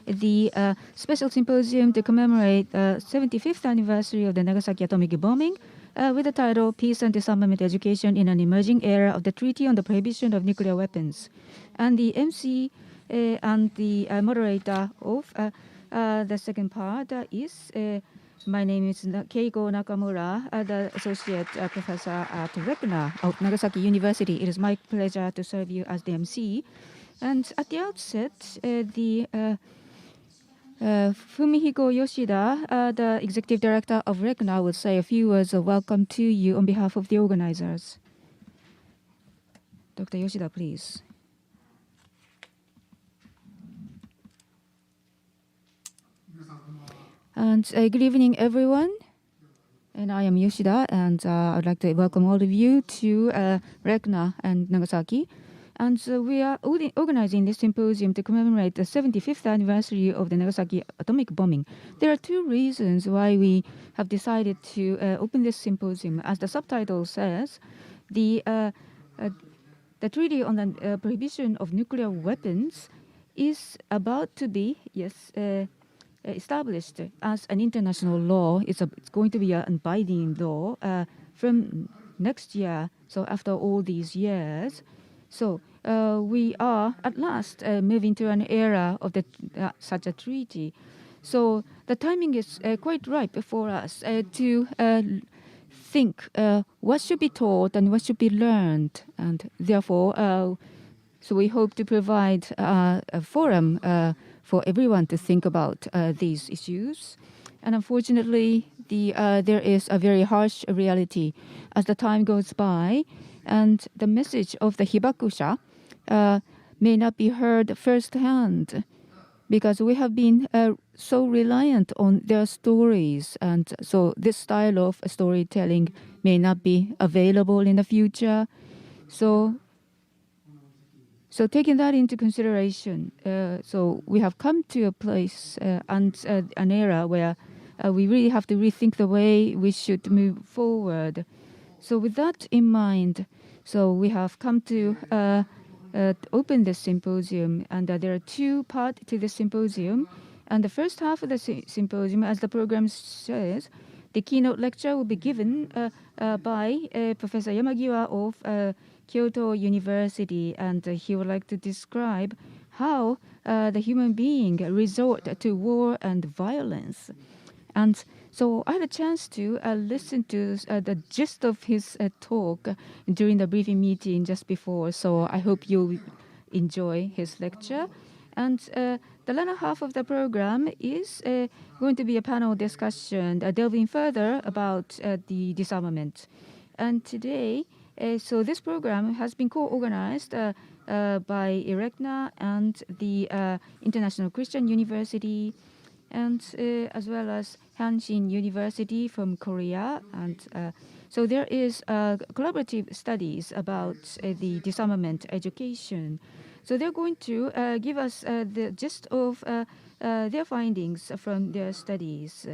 the special symposium to commemorate the 75th anniversary of the Nagasaki atomic bombing with the title Peace and Disarmament Education in an Emerging Era of the Treaty on the Prohibition of Nuclear Weapons. And the MC and the moderator of the second part is my name is Keiko Nakamura, the Associate Professor at RECNA of Nagasaki University. It is my pleasure to serve you as the MC. And at the outset, Fumihiko Yoshida, the Executive Director of RECNA, will say a few words of welcome to you on behalf of the organizers. Dr. Yoshida, please. And good evening, everyone. And I am Yoshida, and I'd like to welcome all of you to RECNA and Nagasaki. And we are organizing this symposium to commemorate the 75th anniversary of the Nagasaki atomic bombing. There are two reasons why we have decided to open this symposium. As the subtitle says, the Treaty on the Prohibition of Nuclear Weapons is about to be, established as an international law. It's going to be an binding law from next year. So after all these years, so we are at last moving to an era of such a treaty. So the timing is quite ripe for us to think what should be taught and what should be learned, and therefore, so we hope to provide a forum for everyone to think about these issues. And unfortunately, there is a very harsh reality as the time goes by, and the message of the hibakusha may not be heard firsthand, because we have been so reliant on their stories, and so this style of storytelling may not be available in the future. So taking that into consideration, so we have come to a place and an era where we really have to rethink the way we should move forward. So with that in mind, so we have come to open this symposium, and there are two parts to the symposium. And the first half of the symposium, as the program says, the keynote lecture will be given by Professor Yamagiwa of Kyoto University, and he would like to describe how the human being resort to war and violence. And so I had a chance to listen to the gist of his talk during the briefing meeting just before, so I hope you enjoy his lecture. And the latter half of the program is going to be a panel discussion delving further about the disarmament. And today, so this program has been co-organized by RECNA and the International Christian University, and as well as Hanshin University from Korea. And so there is collaborative studies about the disarmament education. So they're going to give us the gist of their findings from their studies.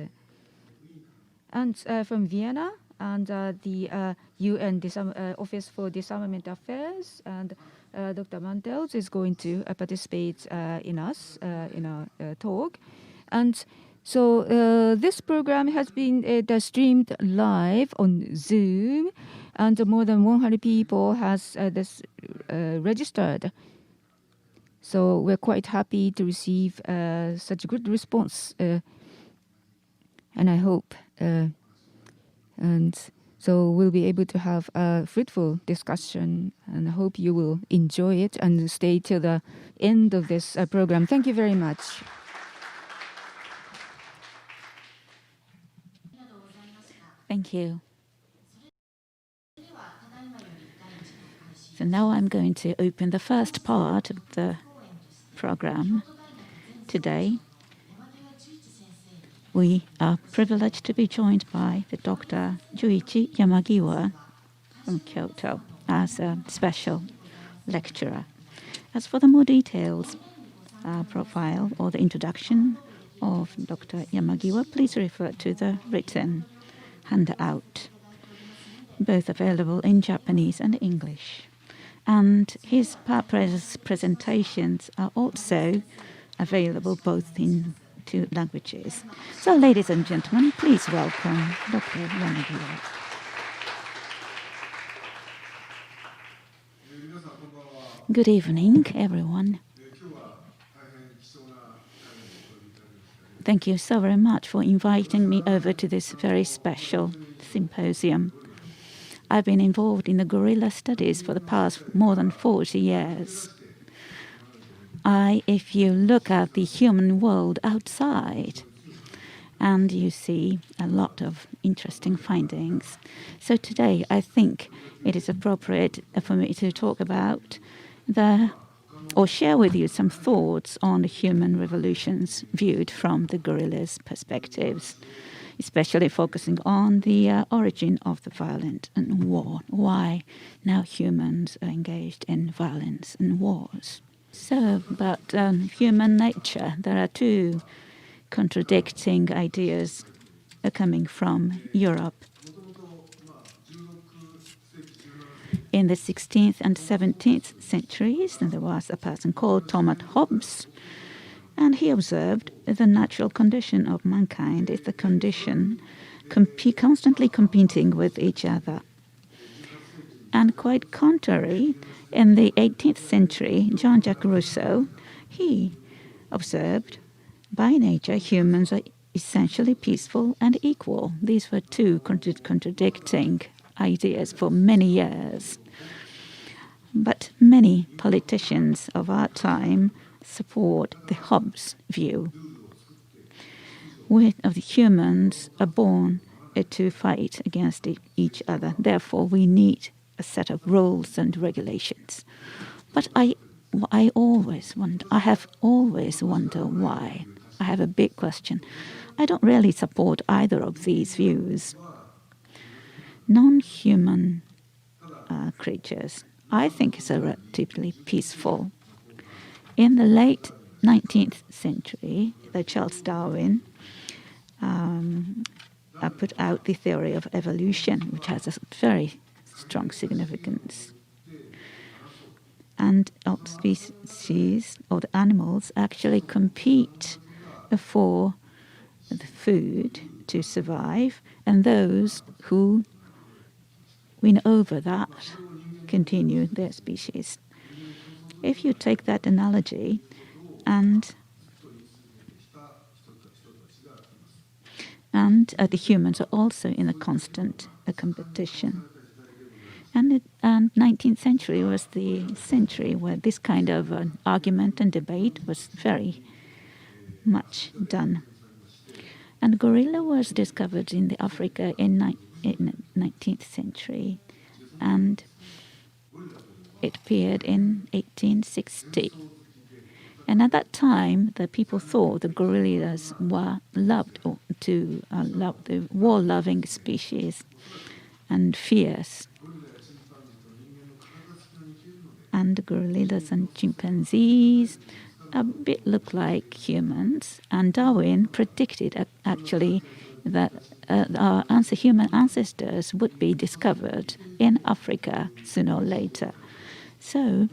And from Vienna, and the UN Office for Disarmament Affairs, and Dr. MANTELS is going to participate in our talk. And so this program has been streamed live on Zoom, and more than 100 people has registered. So we're quite happy to receive such a good response, and I hope and so we'll be able to have a fruitful discussion, and I hope you will enjoy it and stay till the end of this program. Thank you very much. Thank you. So now I'm going to open the first part of the program today. We are privileged to be joined by the Dr. Juichi Yamagiwa from Kyoto as a special lecturer. As for the more details profile or the introduction of Dr. Yamagiwa, please refer to the written handout, both available in Japanese and English. And his presentations are also available both in 2 languages. So, ladies and gentlemen, please welcome Dr. YAMAGIWA. Good evening, everyone. Thank you so very much for inviting me over to this very special symposium. I've been involved in the gorilla studies for the past more than 40 years. If you look at the human world outside, and you see a lot of interesting findings. So today, I think it is appropriate for me to talk about or share with you some thoughts on the human revolutions viewed from the gorilla's perspectives, especially focusing on the origin of the violence and war, why now humans are engaged in violence and wars. So, about human nature, there are 2 contradicting ideas coming from Europe. In the 16th and 17th centuries, there was a person called Thomas Hobbes, and he observed the natural condition of mankind is the condition constantly competing with each other. And quite contrary, in the 18th century, Jean-Jacques Rousseau, he observed, by nature, humans are essentially peaceful and equal. These were 2 contradicting ideas for many years. But many politicians of our time support the Hobbes view. We of the humans are born to fight against each other. Therefore, we need a set of rules and regulations. But I have always wondered why. I have a big question. I don't really support either of these views. Non-human creatures, I think, is relatively peaceful. In the late 19th century, Charles Darwin put out the theory of evolution, which has a very strong significance. And all species, or the animals, actually compete for the food to survive, and those who win over that continue their species. If you take that analogy and the humans are also in a constant competition. And the 19th century was the century where this kind of argument and debate was very much done. And gorilla was discovered in the Africa in 19th century, and it appeared in 1860. And at that time, the people thought the gorillas were loved the war-loving species and fierce. And gorillas and chimpanzees a bit look like humans. And Darwin predicted actually that our human ancestors would be discovered in Africa sooner or later. So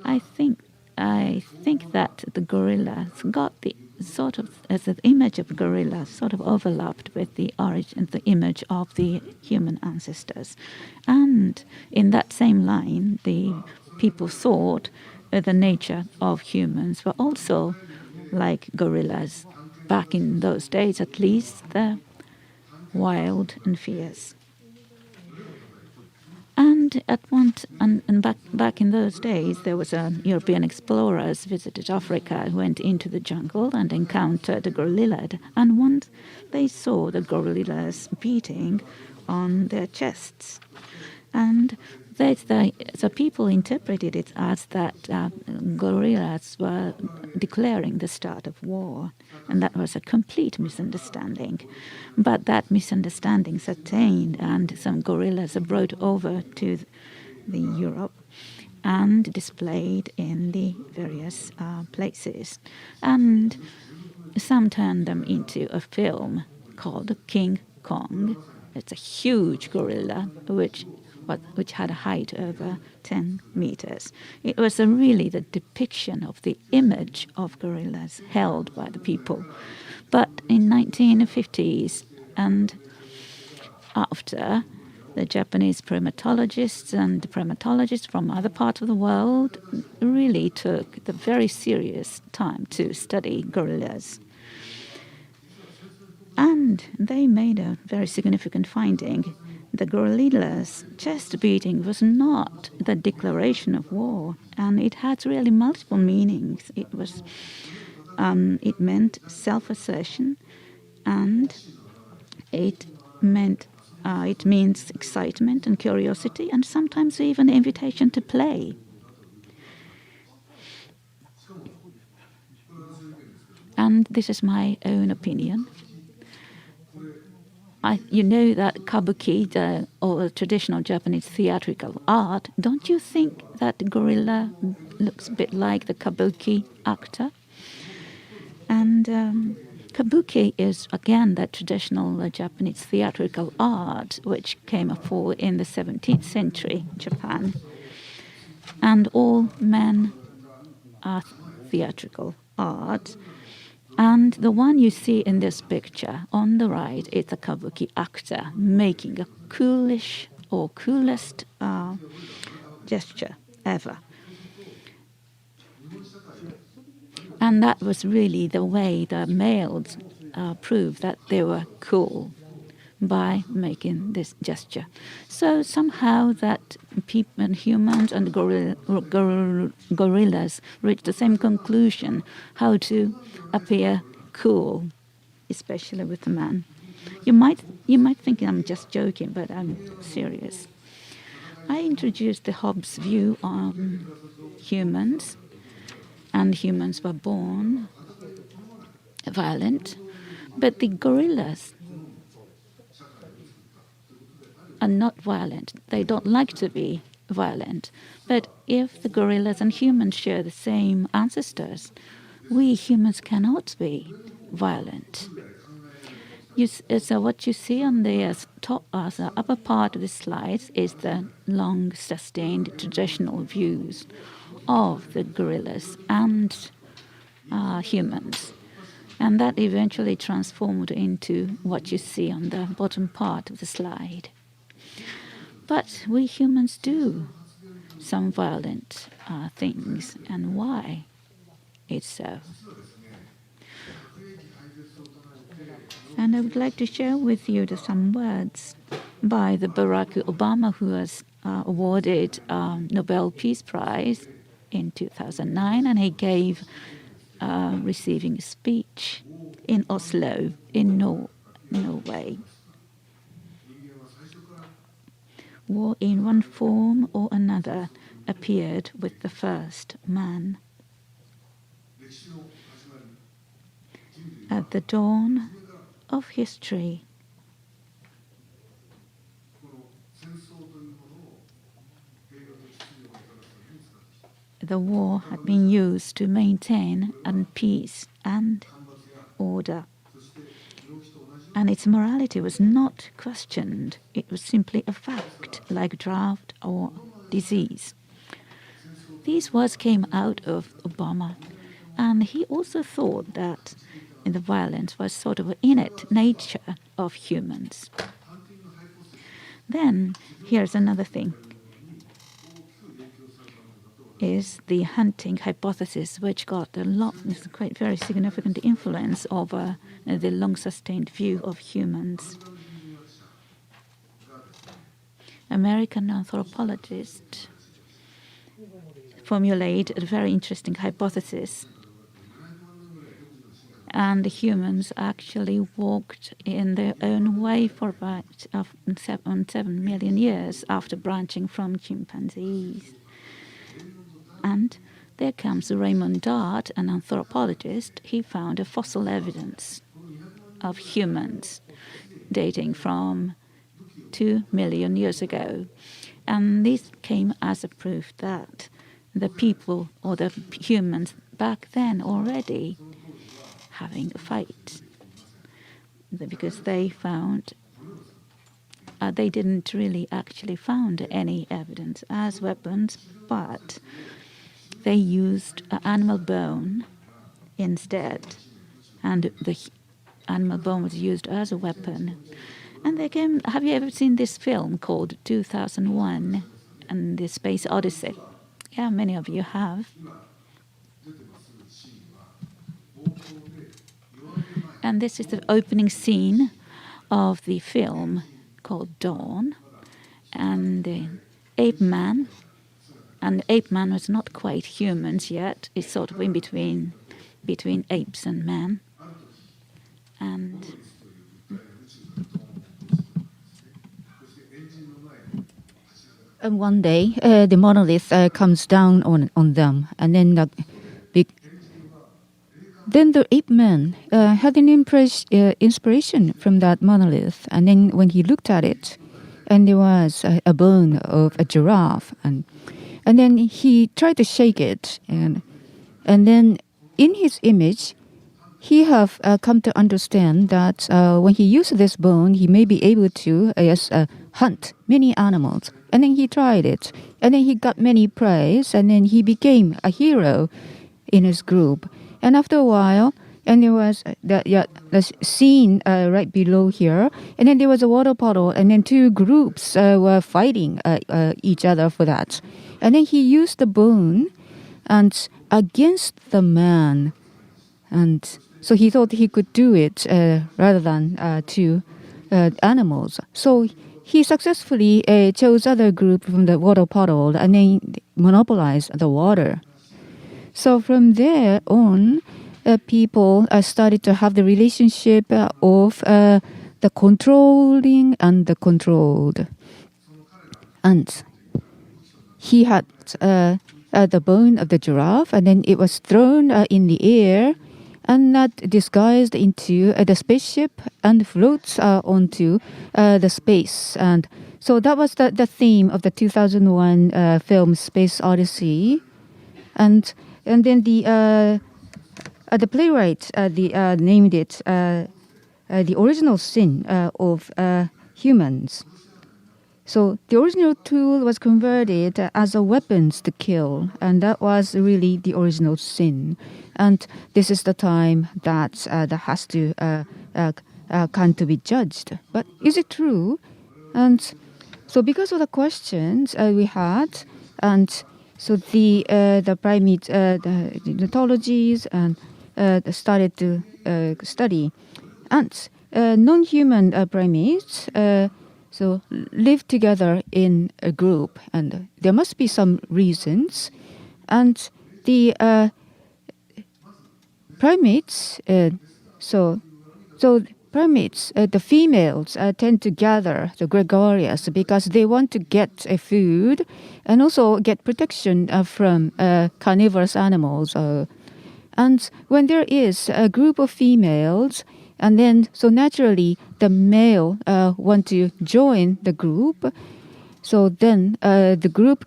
I think that the gorillas got the sort of, as the image of gorilla sort of overlapped with the origin, the image of the human ancestors. And in that same line, the people thought the nature of humans were also like gorillas. Back in those days, at least, they're wild and fierce. And back in those days, there was European explorers visited Africa, went into the jungle and encountered a gorilla. And once they saw the gorillas beating on their chests, and so people interpreted it as that gorillas were declaring the start of war, and that was a complete misunderstanding. But that misunderstanding attained, and some gorillas are brought over to the Europe and displayed in the various places, and some turned them into a film called King Kong. It's a huge gorilla which which had a height over 10 meters. It was really the depiction of the image of gorillas held by the people. But in 1950s and after, the Japanese primatologists and primatologists from other parts of the world really took the very serious time to study gorillas. And they made a very significant finding. The gorilla's chest beating was not the declaration of war, and it had really multiple meanings. It meant self-assertion, and it means excitement and curiosity, and sometimes even invitation to play. And this is my own opinion. You know that kabuki, or traditional Japanese theatrical art, don't you think that the gorilla looks a bit like the kabuki actor? And kabuki is, again, that traditional Japanese theatrical art which came forward in the 17th century Japan. And all men are theatrical art. And the one you see in this picture on the right is a kabuki actor making a coolest gesture ever. And that was really the way the males proved that they were cool, by making this gesture. So somehow that people and humans and gorillas reached the same conclusion, how to appear cool, especially with the man. You might think I'm just joking, but I'm serious. I introduced the Hobbes' view on humans, and humans were born violent, but the gorillas are not violent. They don't like to be violent. But if the gorillas and humans share the same ancestors, we humans cannot be violent. So what you see on the upper part of the slides is the long-sustained traditional views of the gorillas and humans. And that eventually transformed into what you see on the bottom part of the slide. But we humans do some violent things, and why it's so. And I would like to share with you some words by the Barack Obama, who was awarded Nobel Peace Prize in 2009, and he gave receiving a speech in Oslo, in Norway. War in one form or another appeared with the first man. At the dawn of history, the war had been used to maintain peace and order. And its morality was not questioned. It was simply a fact, like drought or disease. These words came out of Obama. And he also thought that the violence was sort of an innate nature of humans. Then, here's another thing, is the hunting hypothesis, which got quite very significant influence over the long-sustained view of humans. American anthropologists formulated a very interesting hypothesis. And the humans actually walked in their own way for about 7 million years after branching from chimpanzees. And there comes Raymond Dart, an anthropologist. He found a fossil evidence of humans dating from 2 million years ago. And this came as a proof that the people or the humans back then already having a fight, because they found they didn't really actually found any evidence as weapons, but they used animal bone instead, and the animal bone was used as a weapon. And they came. Have you ever seen this film called 2001 and the Space Odyssey? Yeah, many of you have. And this is the opening scene of the film called Dawn. And Ape Man. And Ape Man was not quite humans yet. It's sort of in between apes and man. And one day, the monolith comes down on them, and then the ape man had an inspiration from that monolith. And then when he looked at it, and there was a bone of a giraffe, and then he tried to shake it, and then in his image, he have come to understand that when he used this bone, he may be able to hunt many animals. And then he tried it, and then he got many praise, and then he became a hero in his group. And after a while, and there was the scene right below here, and then there was a water puddle, and then two groups were fighting each other for that. And then he used the bone and against the man, and so he thought he could do it rather than to animals. So he successfully chose other group from the water puddle and then monopolized the water. So from there on, people started to have the relationship of the controlling and the controlled. And he had the bone of the giraffe, and then it was thrown in the air, and that disguised into the spaceship and floats onto the space. And so that was the theme of the 2001 film Space Odyssey. And then the playwright named it the original sin of humans. So the original tool was converted as a weapons to kill, and that was really the original sin. And this is the time that has to come to be judged. But is it true? And so because of the questions we had, and so the primate the ethologies and started to study, and non-human primates. So live together in a group, and there must be some reasons. And the primates, so primates, the females tend to gather the gregarious because they want to get a food and also get protection from carnivorous animals. And when there is a group of females, and then, so naturally, the male want to join the group. So then the group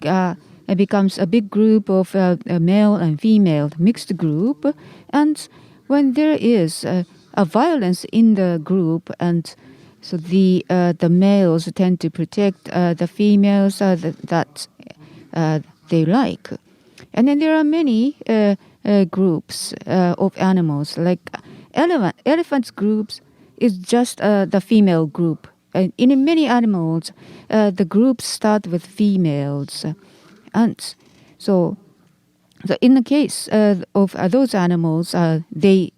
becomes a big group of male and female mixed group. And when there is a violence in the group, and so the males tend to protect the females that they like. And then there are many groups of animals, like elephants groups is just the female group. And in many animals, the groups start with females. And so in the case of those animals, they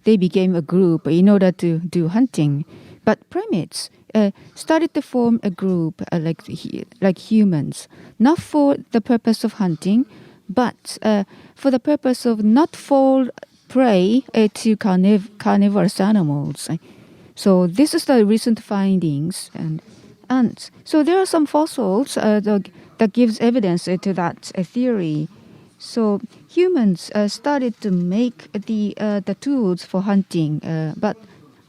became a group in order to do hunting. But primates started to form a group like humans, not for the purpose of hunting, but for the purpose of not fall prey to carnivorous animals. So this is the recent findings, and so there are some fossils that gives evidence to that theory. So humans started to make the tools for hunting, but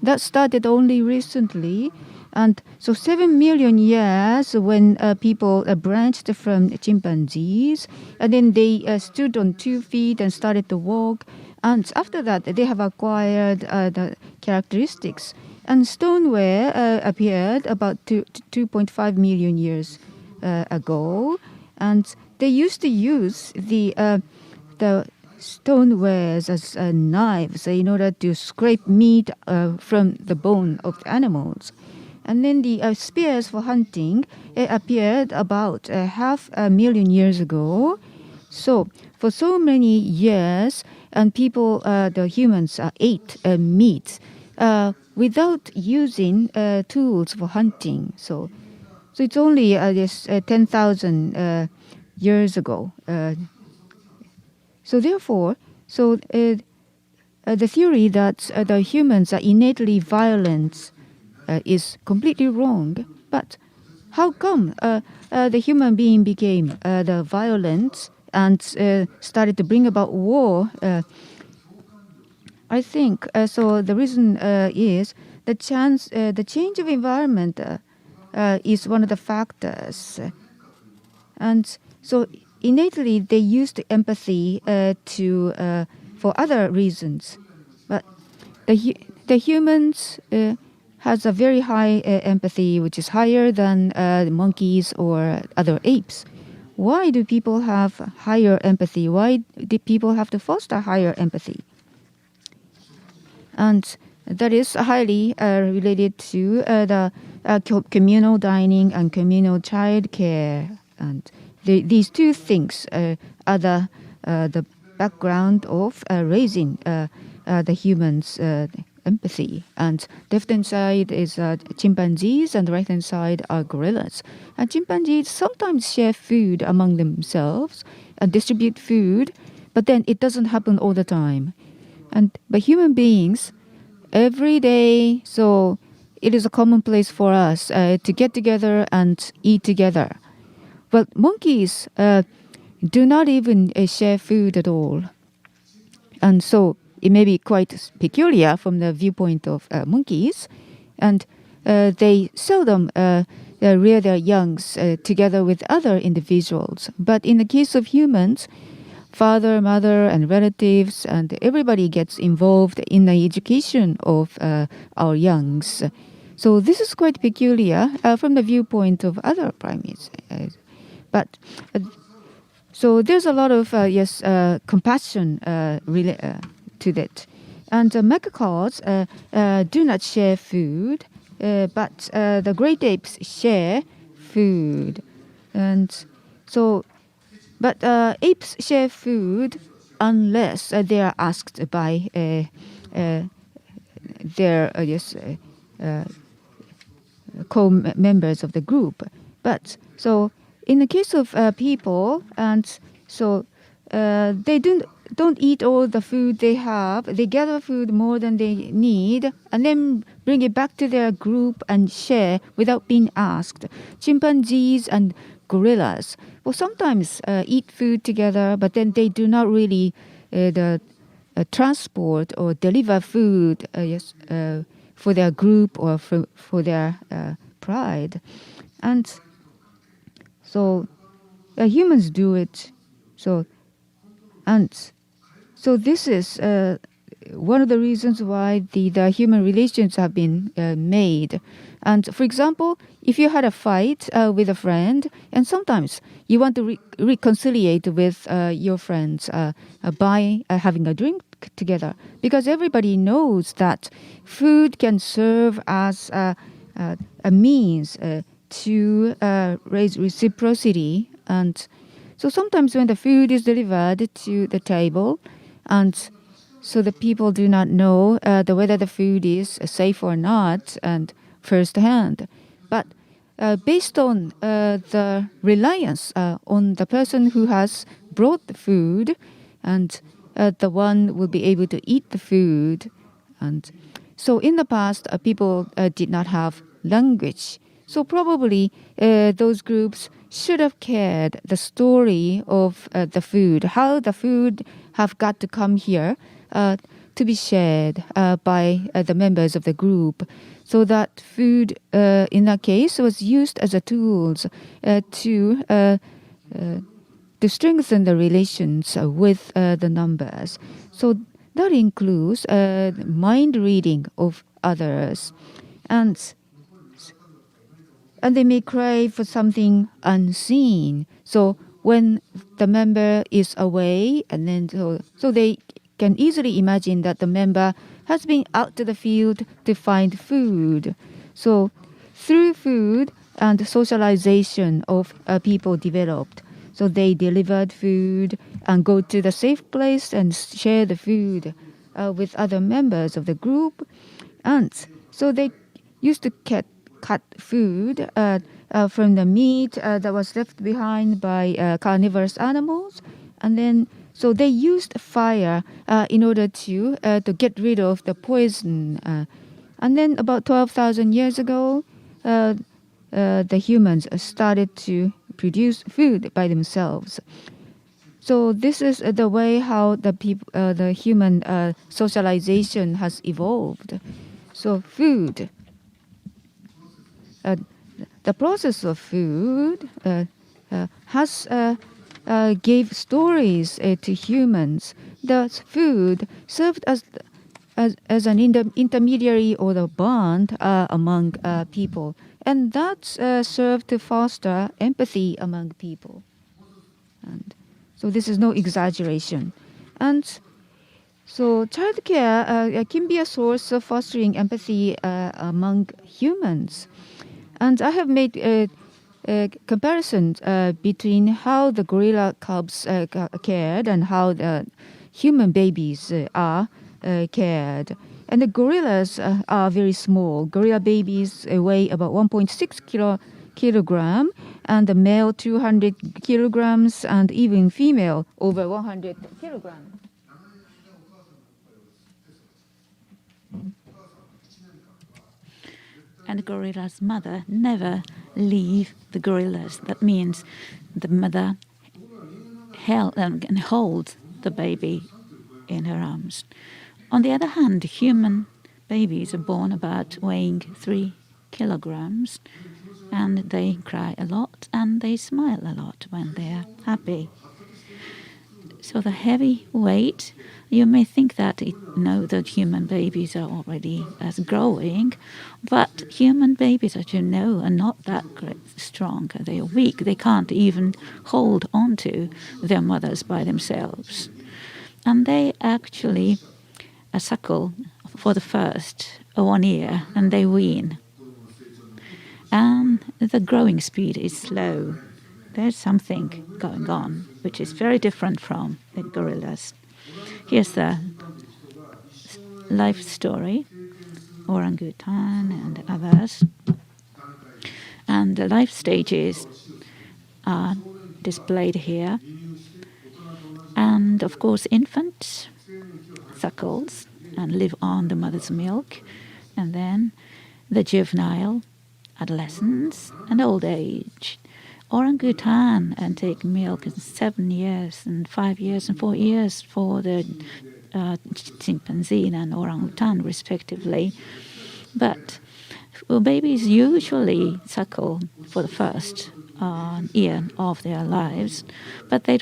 that started only recently. And so 7 million years when people branched from chimpanzees, and then they stood on 2 feet and started to walk. And after that, they have acquired the characteristics. And stoneware appeared about 2.5 million years ago, and they used to use the stonewares as knives in order to scrape meat from the bone of the animals. And then the spears for hunting appeared about 500,000 years ago. So for so many years, and people, the humans, ate meat without using tools for hunting. So it's only 10,000 years ago. So therefore, the theory that the humans are innately violent is completely wrong. But how come the human being became the violent and started to bring about war? I think so. The reason is the change of environment is one of the factors, and so innately they used empathy for other reasons, but the humans has a very high empathy, which is higher than monkeys or other apes. Why do people have higher empathy? Why do people have to foster higher empathy? And that is highly related to the communal dining and communal child care. And these two things are the background of raising the humans' empathy. And left-hand side is chimpanzees, and right-hand side are gorillas. And chimpanzees sometimes share food among themselves and distribute food, but then it doesn't happen all the time. But human beings, every day, so it is a commonplace for us to get together and eat together. But monkeys do not even share food at all. And so it may be quite peculiar from the viewpoint of monkeys. And they seldom rear their youngs together with other individuals. But in the case of humans, father, mother, and relatives, and everybody gets involved in the education of our youngs. So this is quite peculiar from the viewpoint of other primates. But so there's a lot of compassion to that. And macaques do not share food, but the great apes share food. And so, but apes share food unless they are asked by their co-members of the group. But so in the case of people, and so they don't eat all the food they have. They gather food more than they need and then bring it back to their group and share without being asked. Chimpanzees and gorillas will sometimes eat food together, but then they do not really transport or deliver food for their group or for their pride. And so humans do it. So this is one of the reasons why the human relations have been made. And for example, if you had a fight with a friend, and sometimes you want to reconciliate with your friends by having a drink together, because everybody knows that food can serve as a means to raise reciprocity. And so sometimes when the food is delivered to the table, and so the people do not know whether the food is safe or not, and firsthand. But based on the reliance on the person who has brought the food, and the one will be able to eat the food. And so in the past, people did not have language. So probably those groups should have cared the story of the food, how the food have got to come here to be shared by the members of the group, so that food in that case was used as a tool to strengthen the relations with the numbers. So that includes mind reading of others, and they may crave for something unseen. So when the member is away, and then so they can easily imagine that the member has been out to the field to find food. So through food and socialization of people developed. So they delivered food and go to the safe place and share the food with other members of the group. And so they used to cut food from the meat that was left behind by carnivorous animals. And then so they used fire in order to get rid of the poison. And then about 12,000 years ago, the humans started to produce food by themselves. So this is the way how the human socialization has evolved. So food, the process of food has gave stories to humans. Thus, food served as an intermediary or the bond among people, and that served to foster empathy among people. And so this is no exaggeration. And so childcare can be a source of fostering empathy among humans. And I have made comparisons between how the gorilla cubs cared and how the human babies are cared. And the gorillas are very small. Gorilla babies weigh about 1.6 kilogram, and the male 200 kilograms, and even female over 100 kilograms. And the gorilla's mother never leave the gorillas. That means the mother held and holds the baby in her arms. On the other hand, human babies are born about weighing 3 kilograms, and they cry a lot and they smile a lot when they're happy. So the heavy weight, you may think that that human babies are already as growing, but human babies, as you know, are not that strong. They are weak. They can't even hold onto their mothers by themselves. And they actually suckle for the first 1 year, and they wean. And the growing speed is slow. There's something going on which is very different from the gorillas. Here's the life story, Orangutan and others. And the life stages are displayed here. And of course, infants suckles and live on the mother's milk. And then the juvenile, adolescence, and old age. Orangutan and take milk in 7 years and 5 years and 4 years for the chimpanzee and orangutan respectively. But babies usually suckle for the first year of their lives, but they're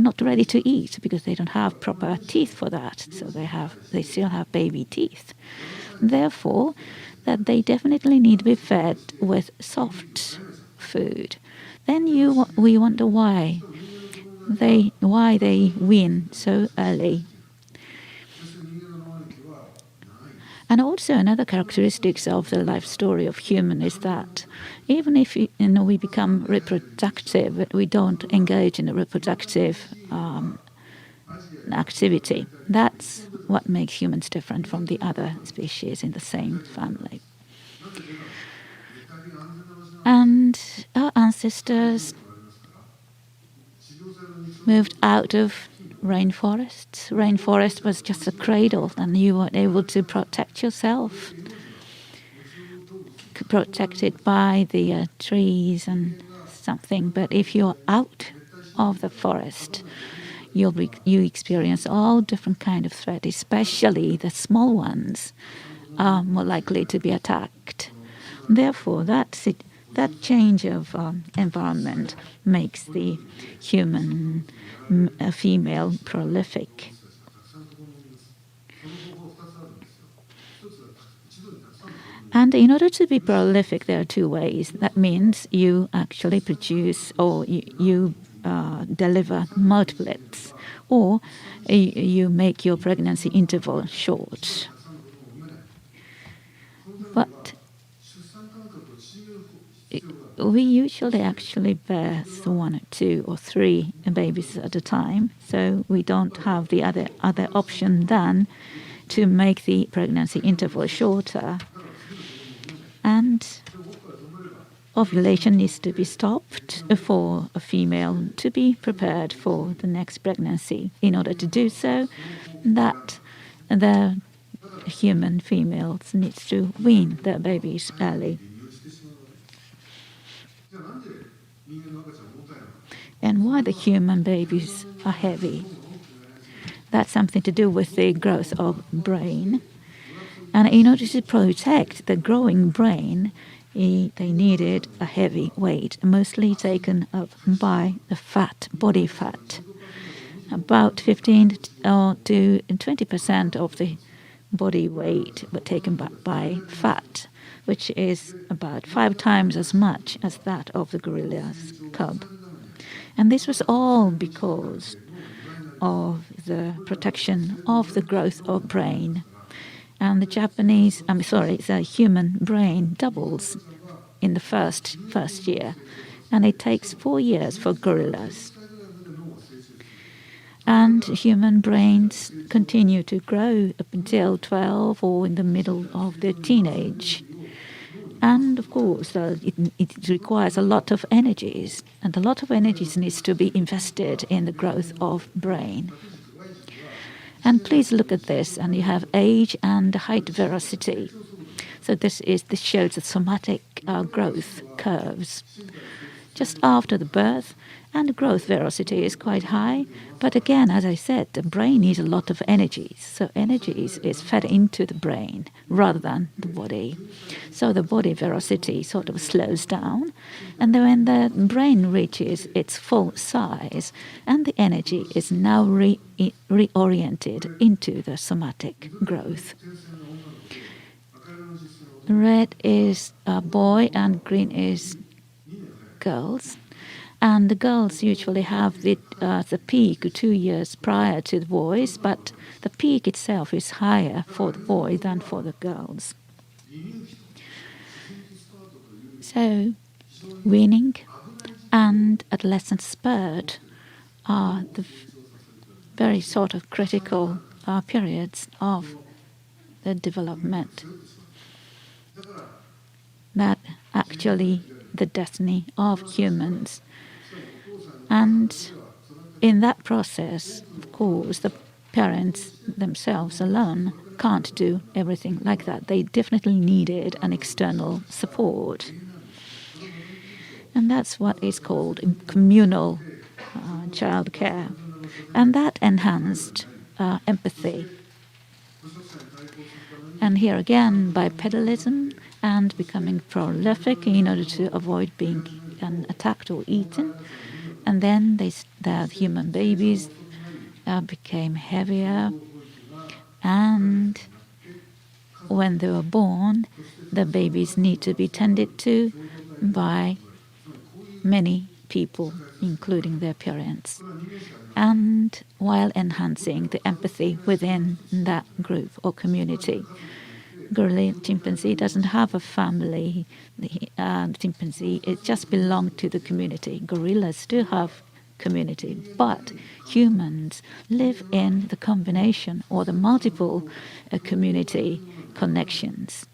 not ready to eat because they don't have proper teeth for that. So they still have baby teeth. Therefore, that they definitely need to be fed with soft food. Then we wonder why they wean so early. And also another characteristics of the life story of human is that even if we become reproductive, we don't engage in a reproductive activity. That's what makes humans different from the other species in the same family. And our ancestors moved out of rainforests. Rainforest was just a cradle, and you were able to protect yourself, protected by the trees and something. But if you're out of the forest, you experience all different kind of threats, especially the small ones are more likely to be attacked. Therefore, that change of environment makes the human female prolific. And in order to be prolific, there are two ways. That means you actually produce or you deliver multiplets, or you make your pregnancy interval short. But we usually actually birth 1, 2, or 3 babies at a time, so we don't have the other option than to make the pregnancy interval shorter. And ovulation needs to be stopped for a female to be prepared for the next pregnancy. In order to do so, that the human females needs to wean their babies early. And why the human babies are heavy? That's something to do with the growth of brain. And in order to protect the growing brain, they needed a heavy weight, mostly taken up by the fat, body fat. About 15 to 20% of the body weight were taken by fat, which is about 5 times as much as that of the gorilla's cub. And this was all because of the protection of the growth of brain. And the human brain doubles in the first year, and it takes 4 years for gorillas. And human brains continue to grow up until 12 or in the middle of their teenage. And of course, it requires a lot of energies, and a lot of energies needs to be invested in the growth of brain. And please look at this, and you have age and height velocity. So this shows the somatic growth curves. Just after the birth, and the growth velocity is quite high. But again, as I said, the brain needs a lot of energy. So energy is fed into the brain rather than the body. So the body velocity sort of slows down. And then when the brain reaches its full size, and the energy is now reoriented into the somatic growth. Red is a boy and green is girls. And the girls usually have the peak 2 years prior to the boys, but the peak itself is higher for the boy than for the girls. So, weaning and adolescent spurt are the very sort of critical periods of the development. That actually the destiny of humans. And in that process, of course, the parents themselves alone can't do everything like that. They definitely needed an external support. And that's what is called communal child care. And that enhanced empathy. And here again, bipedalism and becoming prolific in order to avoid being attacked or eaten. And then the human babies became heavier. And when they were born, the babies need to be tended to by many people, including their parents, and while enhancing the empathy within that group or community. Gorilla chimpanzee doesn't have a family. The chimpanzee, it just belongs to the community. Gorillas do have community, but humans live in the combination or the multiple community connections.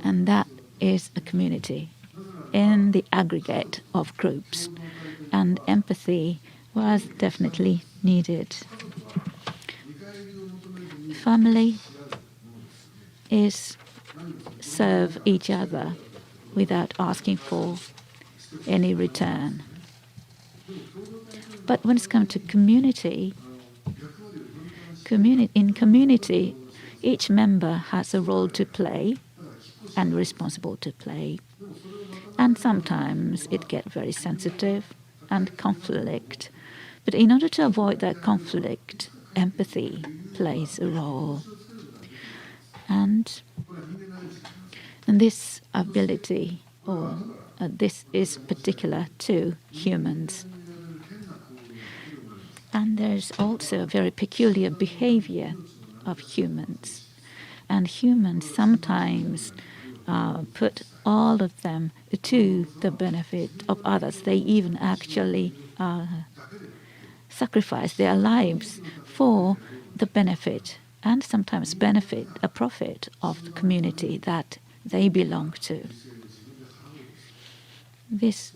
And that is a community in the aggregate of groups. And empathy was definitely needed. Family is serve each other without asking for any return. But when it's come to community, in community, each member has a role to play and responsible to play. And sometimes it gets very sensitive and conflict. But in order to avoid that conflict, empathy plays a role. And this ability, or this is particular to humans. And there's also a very peculiar behavior of humans. And humans sometimes put all of them to the benefit of others. They even actually sacrifice their lives for the benefit, and sometimes benefit, a profit of the community that they belong to. This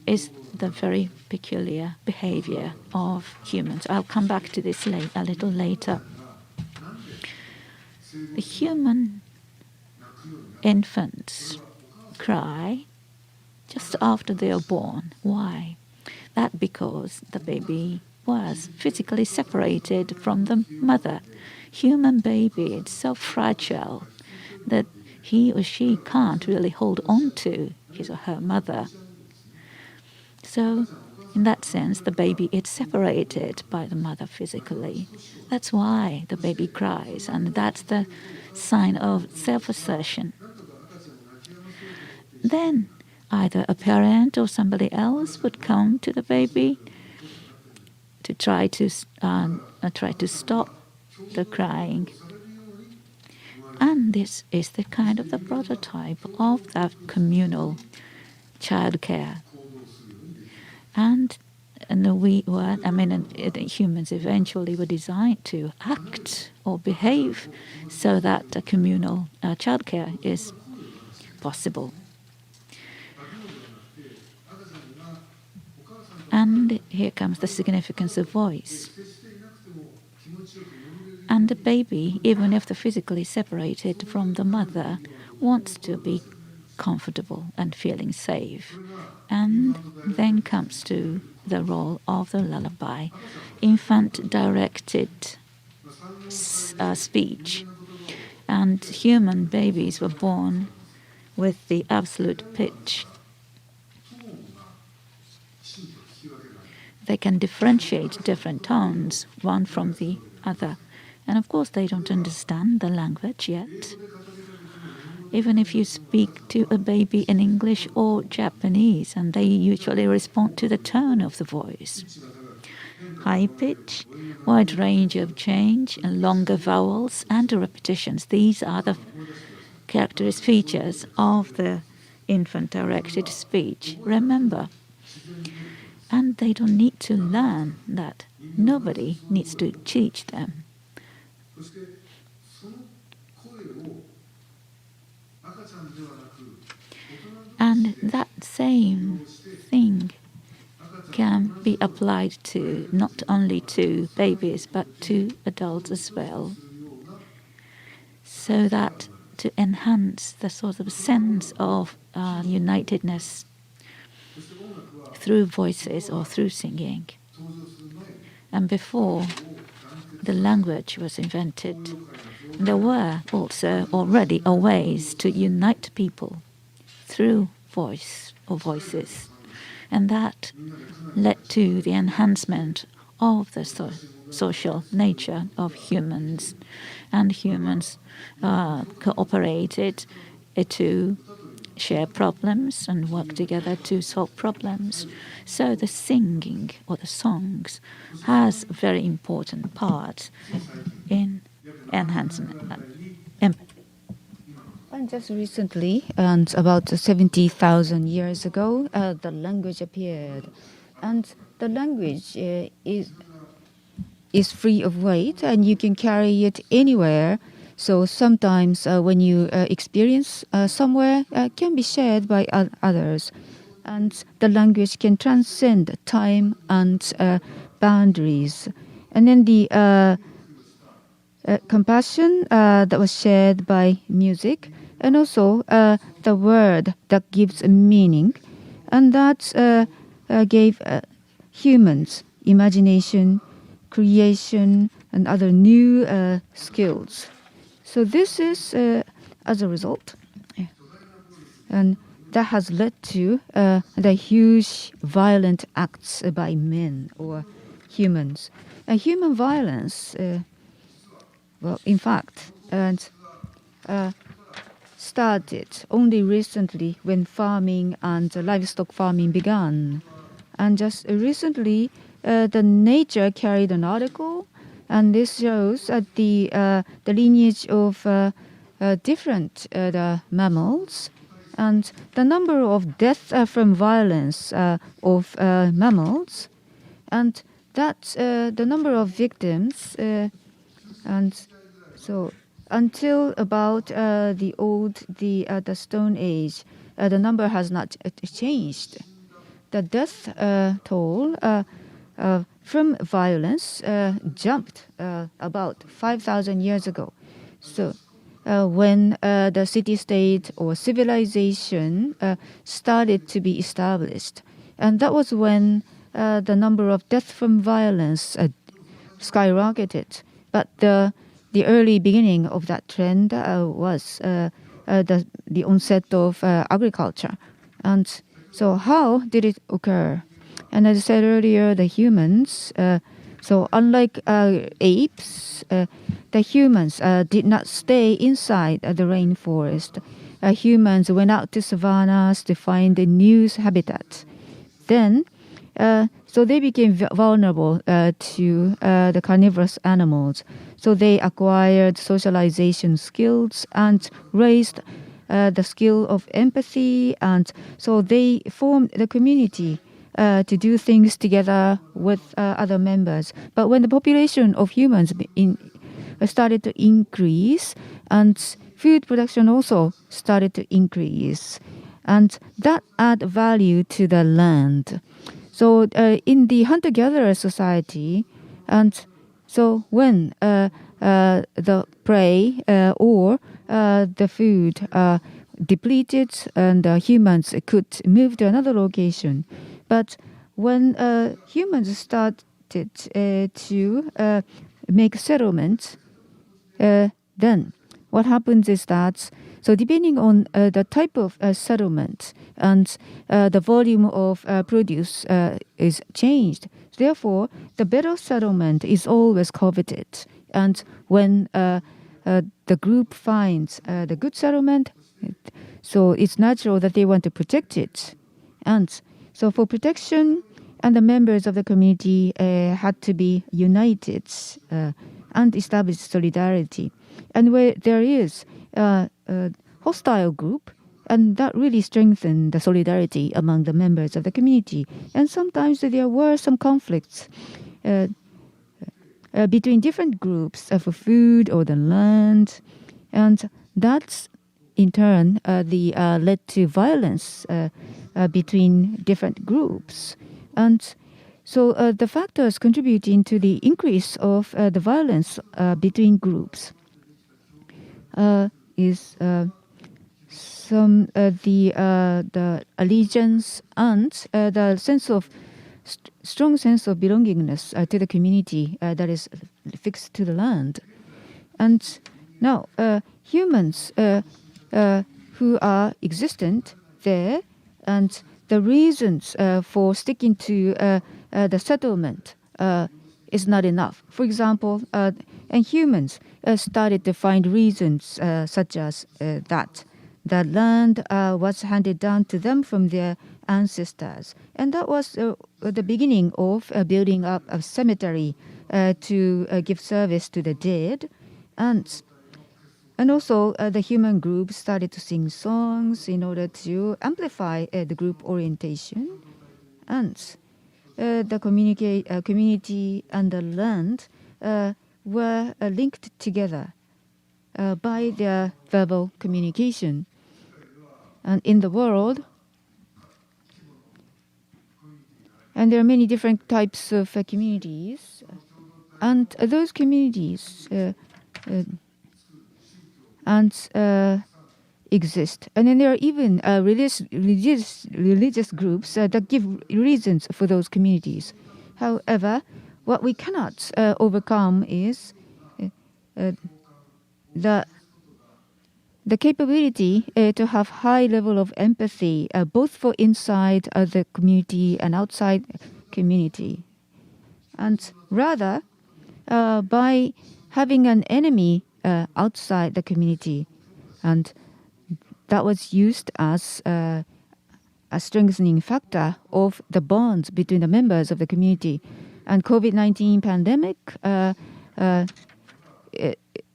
is the very peculiar behavior of humans. I'll come back to this a little later. The human infants cry just after they are born. Why? That because the baby was physically separated from the mother. Human baby is so fragile that he or she can't really hold on to his or her mother. So, in that sense, the baby is separated by the mother physically. That's why the baby cries, and that's the sign of self-assertion. Then, either a parent or somebody else would come to the baby to try to stop the crying. And this is the kind of the prototype of that communal childcare. And humans eventually were designed to act or behave so that a communal childcare is possible. And here comes the significance of voice. And the baby, even if they're physically separated from the mother, wants to be comfortable and feeling safe. And then comes to the role of the lullaby, infant-directed speech. And human babies were born with the absolute pitch. They can differentiate different tones, one from the other. And of course, they don't understand the language yet. Even if you speak to a baby in English or Japanese, and they usually respond to the tone of the voice. High pitch, wide range of change, and longer vowels and repetitions. These are the characteristic features of the infant-directed speech. Remember, and they don't need to learn that. Nobody needs to teach them. And that same thing can be applied to not only to babies but to adults as well. So that to enhance the sort of sense of unitedness through voices or through singing. And before the language was invented, there were also already ways to unite people through voice or voices. And that led to the enhancement of the social nature of humans. And humans cooperated to share problems and work together to solve problems. So the singing or the songs has a very important part in enhancement. And just recently, and about 70,000 years ago, the language appeared. And the language is free of weight, and you can carry it anywhere. So sometimes when you experience somewhere, can be shared by others. And the language can transcend time and boundaries. And then the compassion that was shared by music, and also the word that gives a meaning, and that gave humans imagination, creation, and other new skills. So this is as a result, and that has led to the huge violent acts by men or humans. human violence, well, in fact, started only recently when farming and livestock farming began. And just recently, the Nature carried an article, and this shows the lineage of different mammals, and the number of deaths from violence of mammals, and that the number of victims, and so until about the Stone Age, the number has not changed. The death toll from violence jumped about 5,000 years ago. So when the city-state or civilization started to be established, and that was when the number of deaths from violence skyrocketed. But the early beginning of that trend was the onset of agriculture. And so how did it occur? And as I said earlier, the humans, so unlike apes, the humans did not stay inside the rainforest. Humans went out to savannas to find a new habitat. Then, so they became vulnerable to the carnivorous animals. So they acquired socialization skills and raised the skill of empathy, and so they formed the community to do things together with other members. But when the population of humans started to increase, and food production also started to increase, and that add value to the land. So in the hunter-gatherer society, and so when the prey or the food depleted, and humans could move to another location. But when humans started to make settlements, then what happens is that, so depending on the type of settlement and the volume of produce is changed. Therefore, the better settlement is always coveted. And when the group finds the good settlement, so it's natural that they want to protect it. And so for protection, and the members of the community had to be united and establish solidarity. And where there is a hostile group, and that really strengthened the solidarity among the members of the community. And sometimes there were some conflicts between different groups for food or the land, and that's in turn led to violence between different groups. And so the factors contributing to the increase of the violence between groups is some the allegiance and the sense of strong sense of belongingness to the community that is fixed to the land. And now humans who are existent there, and the reasons for sticking to the settlement is not enough. For example, and humans started to find reasons such as that the land was handed down to them from their ancestors. And that was the beginning of building up a cemetery to give service to the dead. And also the human group started to sing songs in order to amplify the group orientation. And the community and the land were linked together by their verbal communication. And in the world, and there are many different types of communities, and those communities exist. And then there are even religious groups that give reasons for those communities. However, what we cannot overcome is the capability to have high level of empathy, both for inside the community and outside community. And rather, by having an enemy outside the community, and that was used as a strengthening factor of the bonds between the members of the community. And COVID-19 pandemic,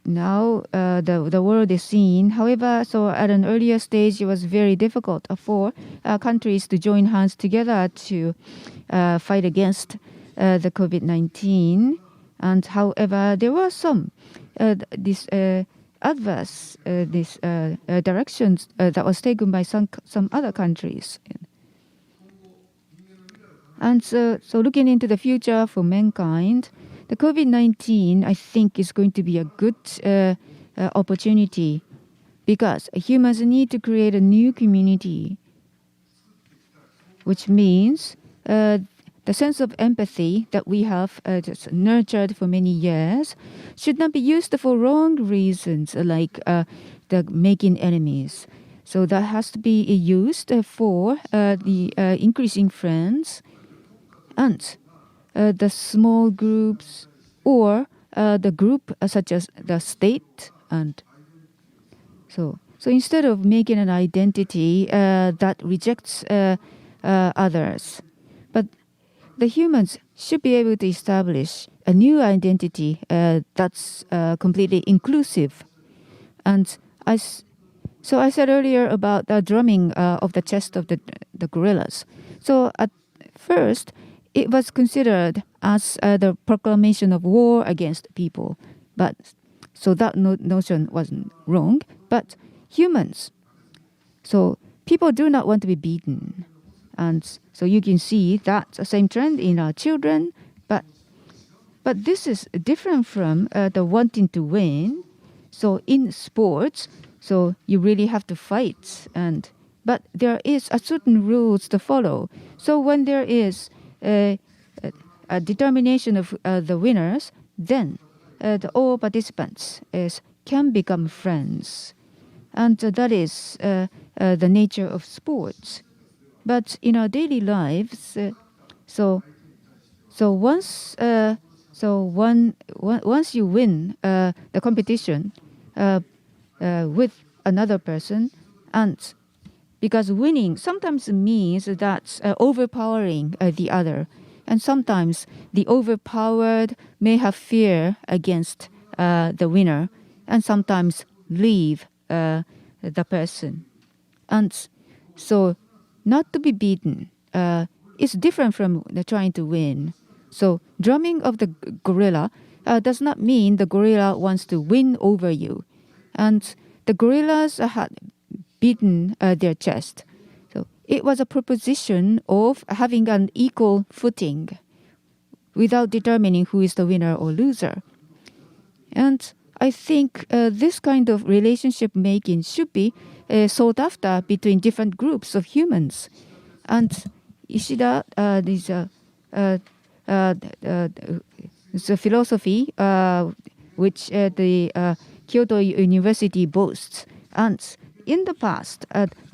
now the world is seeing. However, so at an earlier stage, it was very difficult for countries to join hands together to fight against the COVID-19. And however, there were some adverse directions that was taken by some other countries. And so looking into the future for mankind, the COVID-19, I think, is going to be a good opportunity, because humans need to create a new community, which means the sense of empathy that we have just nurtured for many years should not be used for wrong reasons, like the making enemies. So that has to be used for the increasing friends and the small groups, or the group such as the state. And so instead of making an identity that rejects others, but the humans should be able to establish a new identity that's completely inclusive. And I said earlier about the drumming of the chest of the gorillas. So at first, it was considered as the proclamation of war against people. But so that notion wasn't wrong. But humans, so people do not want to be beaten. And so you can see that same trend in our children. But this is different from the wanting to win. So in sports, so you really have to fight. But there is a certain rules to follow. So when there is a determination of the winners, then all participants can become friends. And that is the nature of sports. But in our daily lives, once you win the competition with another person, and because winning sometimes means that overpowering the other, and sometimes the overpowered may have fear against the winner, and sometimes leave the person. And so not to be beaten is different from trying to win. So drumming of the gorilla does not mean the gorilla wants to win over you. And the gorillas had beaten their chest. So it was a proposition of having an equal footing without determining who is the winner or loser. And I think this kind of relationship making should be sought after between different groups of humans. And Ishida, this is a philosophy which the Kyoto University boasts. And in the past,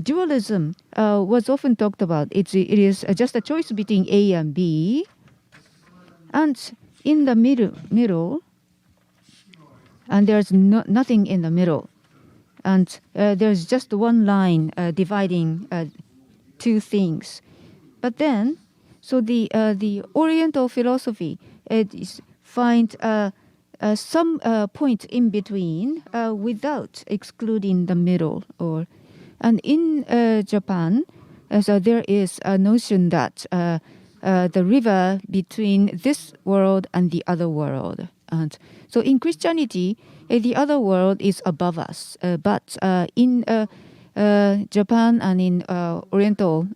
dualism was often talked about. It is just a choice between A and B. And in the middle, and there's nothing in the middle. And there's just one line dividing two things. But then, so the Oriental philosophy find some point in between without excluding the middle. And in Japan, so there is a notion that the river between this world and the other world. And so in Christianity, the other world is above us. But in Japan and in Oriental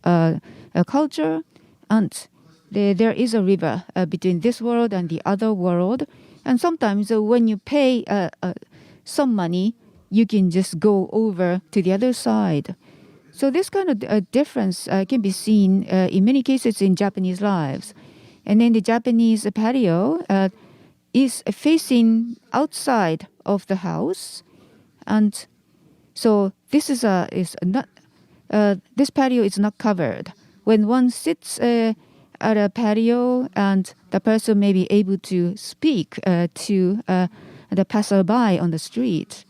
culture, and there is a river between this world and the other world. And sometimes when you pay some money, you can just go over to the other side. So this kind of difference can be seen in many cases in Japanese lives. And then the Japanese patio is facing outside of the house, and so this is not this patio is not covered. When one sits at a patio, and the person may be able to speak to the passerby on the street.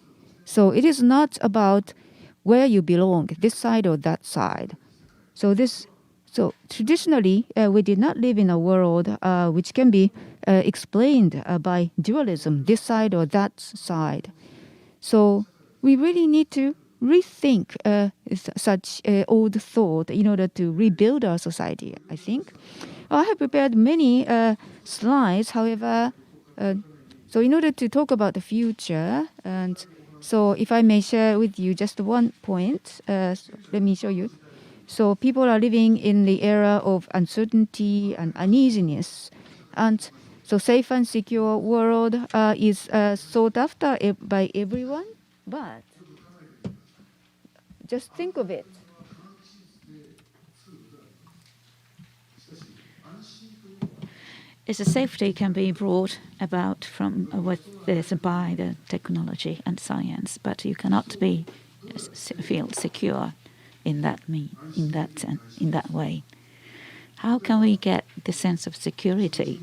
So it is not about where you belong, this side or that side. So traditionally, we did not live in a world which can be explained by dualism, this side or that side. So we really need to rethink such old thought in order to rebuild our society, I think. I have prepared many slides, however, so in order to talk about the future, and so if I may share with you just one point, let me show you. So people are living in the era of uncertainty and uneasiness. And so safe and secure world is sought after by everyone. But just think of it. Is a safety can be brought about from with this by the technology and science, but you cannot feel secure in that way. How can we get the sense of security?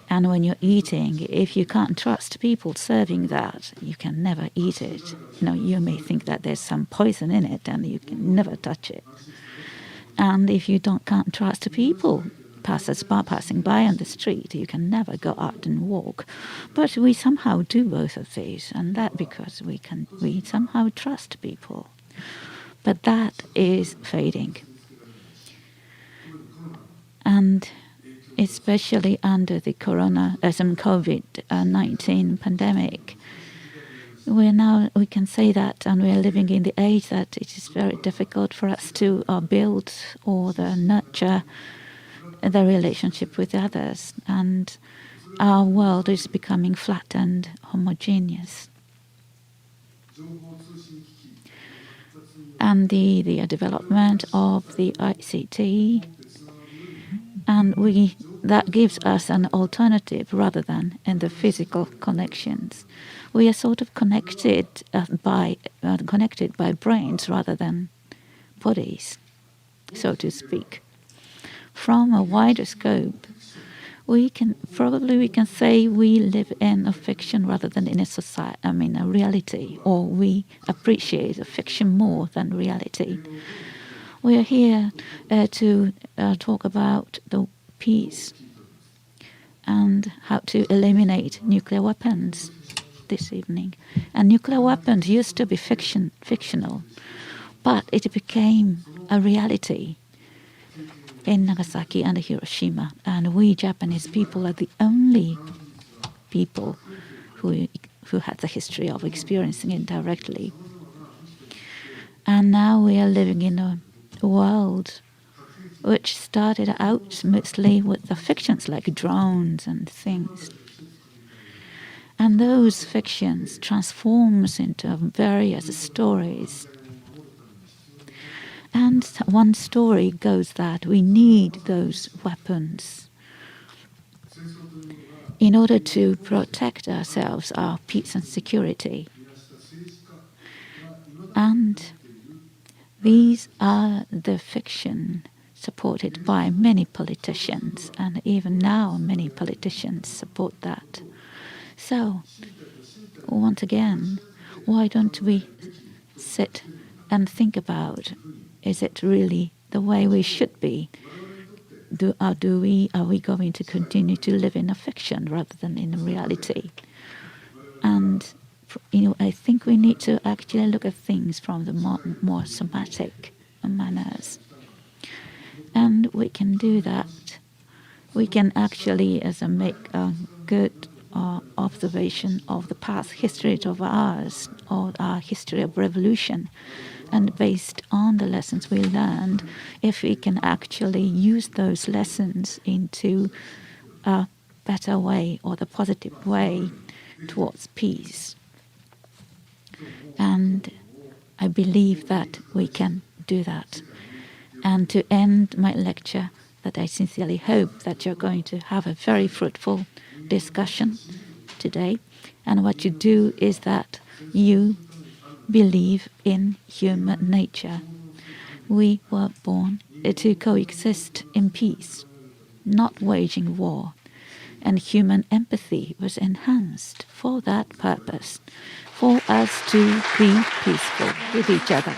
And when you're eating, if you can't trust people serving that, you can never eat it. You may think that there's some poison in it, and you can never touch it. And if you can't trust people passing by on the street, you can never go out and walk. But we somehow do both of these, and that because we somehow trust people. But that is fading. And especially under the COVID-19 pandemic, we can say that, and we are living in the age that it is very difficult for us to build or nurture the relationship with others, and our world is becoming flat and homogeneous. And the development of the ICT, and that gives us an alternative rather than in the physical connections. We are sort of connected by brains rather than bodies, so to speak. From a wider scope, we can say we live in a fiction rather than in a reality, or we appreciate a fiction more than reality. We are here to talk about the peace and how to eliminate nuclear weapons this evening. And nuclear weapons used to be fictional, but it became a reality in Nagasaki and Hiroshima, and we Japanese people are the only people who had the history of experiencing it directly. And now we are living in a world which started out mostly with the fictions like drones and things. And those fictions transforms into various stories. And one story goes that we need those weapons in order to protect ourselves, our peace and security. And these are the fiction supported by many politicians, and even now many politicians support that. So, once again, why don't we sit and think about, is it really the way we should be? Are we going to continue to live in a fiction rather than in a reality? And I think we need to actually look at things from the more somatic manners. And we can do that. We can actually make a good observation of the past history of ours, or our history of revolution. And based on the lessons we learned, if we can actually use those lessons into a better way or the positive way towards peace. And I believe that we can do that. And to end my lecture, that I sincerely hope that you're going to have a very fruitful discussion today. And what you do is that you believe in human nature. We were born to coexist in peace, not waging war, and human empathy was enhanced for that purpose, for us to be peaceful with each other.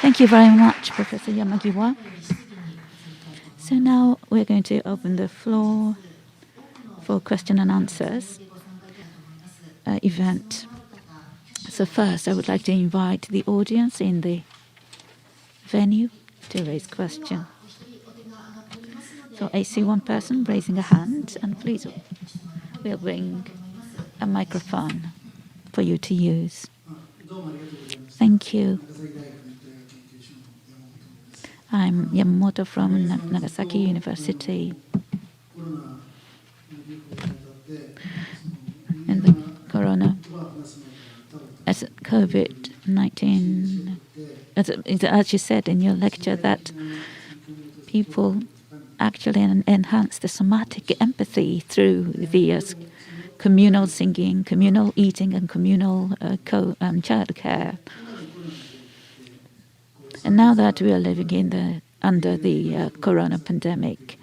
Thank you very much, Professor Yamagiwa. So now we're going to open the floor for question and answers event. So first, I would like to invite the audience in the venue to raise question. So I see one person raising a hand, and please, we'll bring a microphone for you to use. Thank you. I'm Yamamoto from Nagasaki University. And the corona, as COVID-19, as you said in your lecture, that people actually enhance the somatic empathy through the communal singing, communal eating, and communal child care. And now that we are living under the corona pandemic,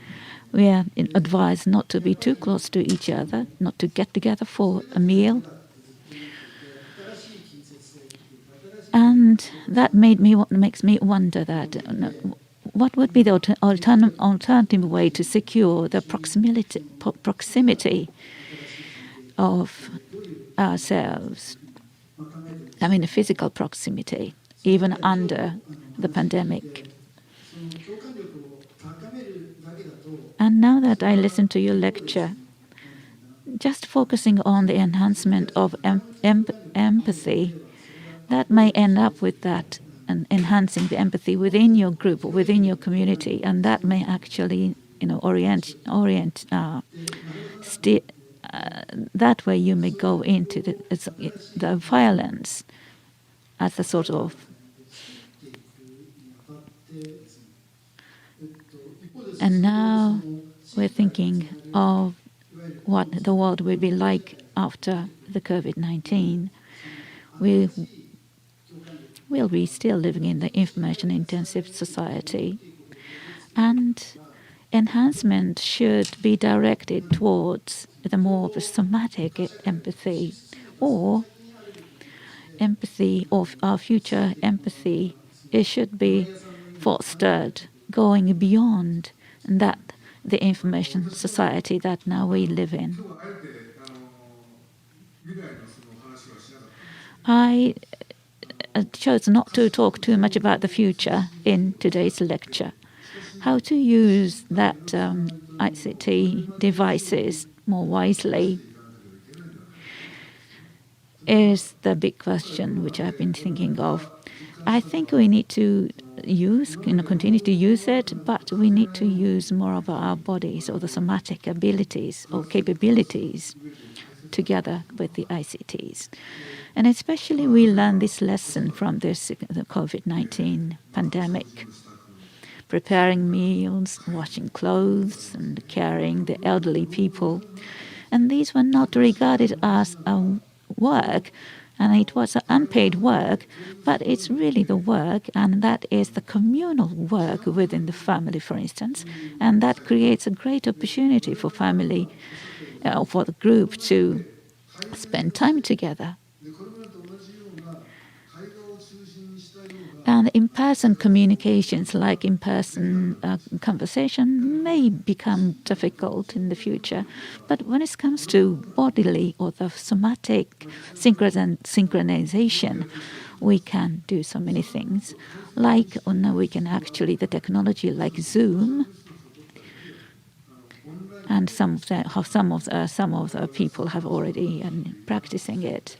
we are advised not to be too close to each other, not to get together for a meal. And that makes me wonder that what would be the alternative way to secure the proximity of ourselves? I mean, the physical proximity, even under the pandemic. And now that I listened to your lecture, just focusing on the enhancement of empathy, that may end up with that and enhancing the empathy within your group, within your community, and that may actually, orient. That way, you may go into the violence as a sort of. And now we're thinking of what the world will be like after the COVID-19. Will we still living in the information-intensive society? And enhancement should be directed towards the more of a somatic empathy, or empathy of our future empathy. It should be fostered, going beyond that the information society that now we live in. I chose not to talk too much about the future in today's lecture. How to use that ICT devices more wisely is the big question which I've been thinking of. I think we need to continue to use it, but we need to use more of our bodies or the somatic abilities or capabilities together with the ICTs. And especially we learn this lesson from the COVID-19 pandemic. Preparing meals, washing clothes, and caring the elderly people. And these were not regarded as work, and it was unpaid work, but it's really the work, and that is the communal work within the family, for instance. And that creates a great opportunity for family, for the group to spend time together. And in-person communications, like in-person conversation, may become difficult in the future. But when it comes to bodily or the somatic synchronization, we can do so many things. Like we can actually, the technology like Zoom, and some of the people have already practicing it.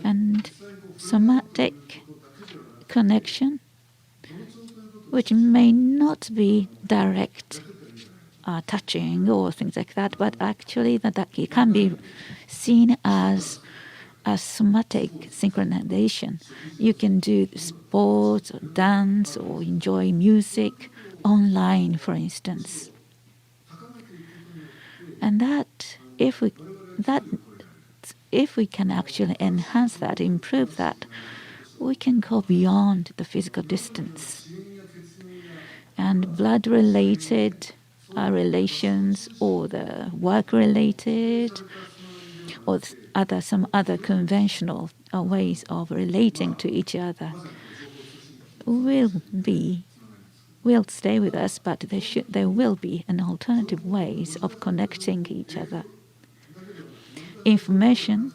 And somatic connection, which may not be direct touching or things like that, but actually that it can be seen as a somatic synchronization. You can do sports or dance or enjoy music online, for instance. And that if we can actually enhance that, improve that, we can go beyond the physical distance. And blood-related relations, or the work-related, or some other conventional ways of relating to each other will stay with us, but there will be an alternative ways of connecting each other. Information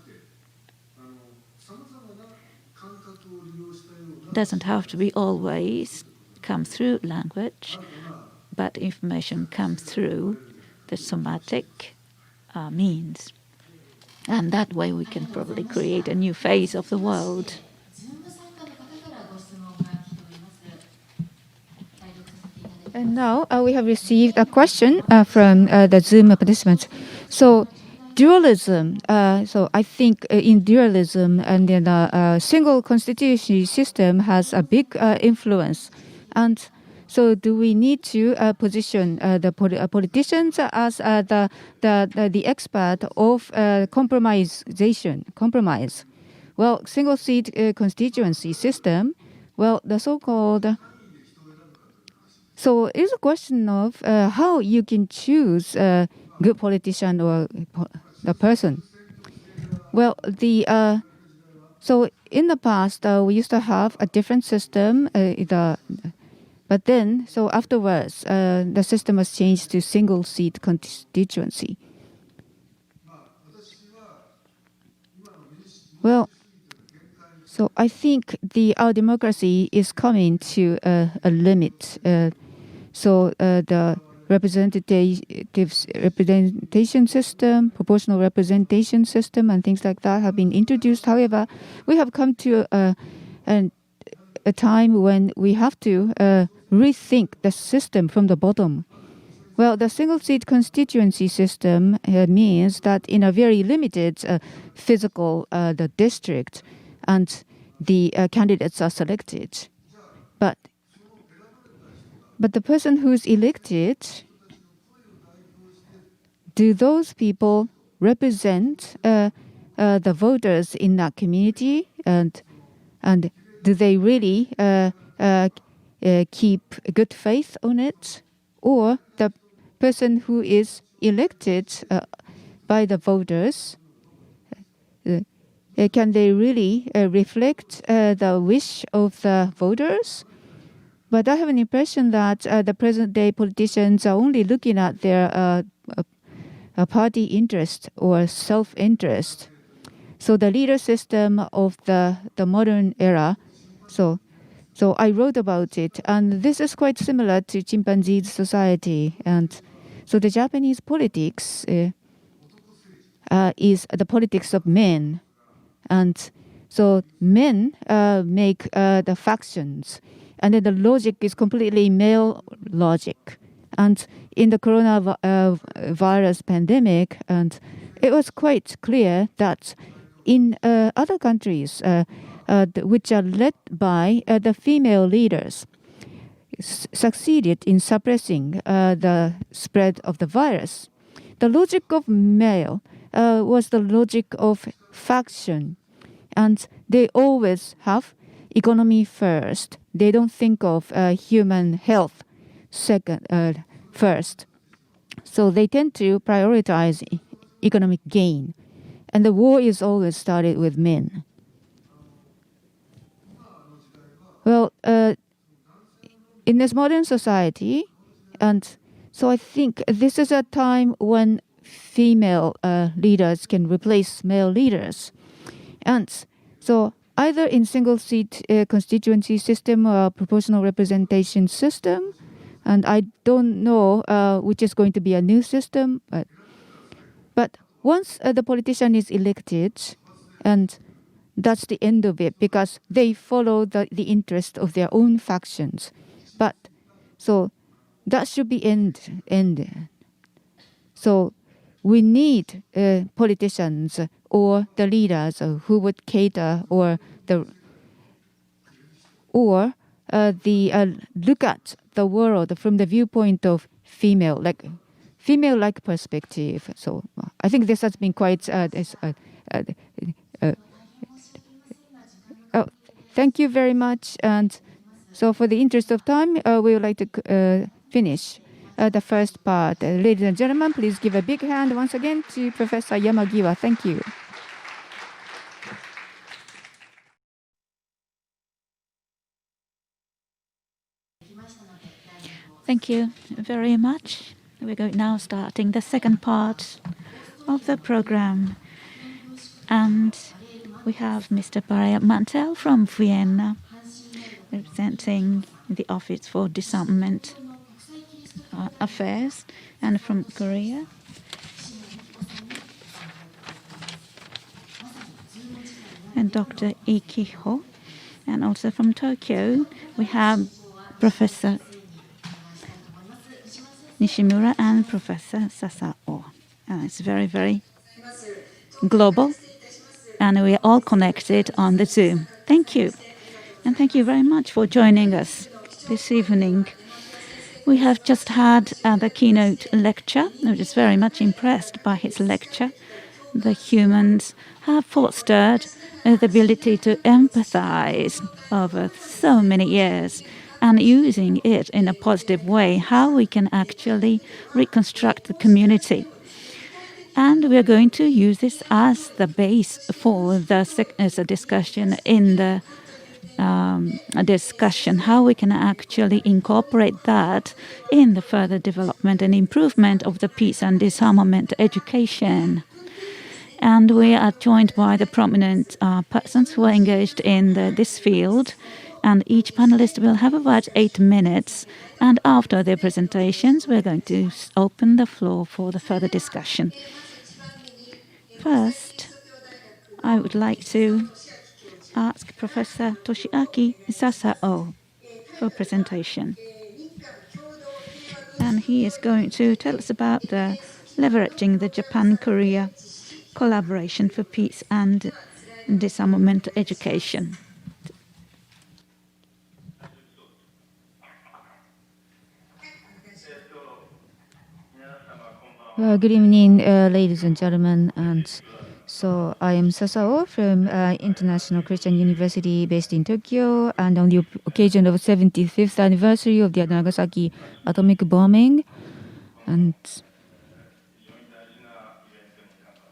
doesn't have to be always come through language, but information comes through the somatic means. And that way we can probably create a new phase of the world. And now we have received a question from the Zoom participants. So, dualism. So I think in dualism and in a single constitution system has a big influence. And so, do we need to position the politicians as the expert of compromise? Well, single seat constituency system. Well, the so-called. So it's a question of how you can choose a good politician or the person. Well, so in the past we used to have a different system. But then, so afterwards, the system was changed to single seat constituency. Well, so I think our democracy is coming to a limit. So the representation system, proportional representation system, and things like that have been introduced. However, we have come to a time when we have to rethink the system from the bottom. Well, the single-seat constituency system means that in a very limited physical the district, and the candidates are selected. But the person who's elected, do those people represent the voters in that community, and do they really keep good faith on it, or the person who is elected by the voters, can they really reflect the wish of the voters? But I have an impression that the present-day politicians are only looking at their party interest or self-interest. So the leader system of the modern era. So I wrote about it, and this is quite similar to chimpanzees' society. And so the Japanese politics is the politics of men, and so men make the factions. And then the logic is completely male logic. And in the coronavirus pandemic, and it was quite clear that in other countries which are led by the female leaders, succeeded in suppressing the spread of the virus. The logic of male was the logic of faction. And they always have economy first. They don't think of human health first. So they tend to prioritize economic gain. And the war is always started with men. Well, in this modern society, and so I think this is a time when female leaders can replace male leaders. And so either in single-seat constituency system or proportional representation system, and I don't know which is going to be a new system, but once the politician is elected, and that's the end of it, because they follow the interest of their own factions. But so that should be ended. So we need politicians or the leaders who would cater or look at the world from the viewpoint of female-like perspective. So I think this has been quite. thank you very much. And so for the interest of time, we would like to finish the first part. Ladies and gentlemen, please give a big hand once again to Professor Yamagiwa. Thank you. Thank you very much. We're going now starting the second part of the program. And we have Mr. Mantel from Vienna, representing the Office for Disarmament Affairs, and from Korea, and Dr. Kiho, and also from Tokyo, we have Professor NISHIMURA and Professor SASAO. It's very, very global, and we are all connected on the Zoom. Thank you. And thank you very much for joining us this evening. We have just had the keynote lecture. I was very much impressed by his lecture. The humans have fostered the ability to empathize over so many years, and using it in a positive way, how we can actually reconstruct the community. And we are going to use this as the base for the discussion in the discussion, how we can actually incorporate that in the further development and improvement of the peace and disarmament education. And we are joined by the prominent persons who are engaged in this field. And each panelist will have about 8 minutes. And after their presentations, we're going to open the floor for the further discussion. First, I would like to ask Professor Toshiaki SASAO for a presentation. And he is going to tell us about the leveraging the Japan-Korea collaboration for peace and disarmament education. Good evening, ladies and gentlemen. And so I am Sasao from International Christian University based in Tokyo. And on the occasion of the 75th anniversary of the Nagasaki atomic bombing. And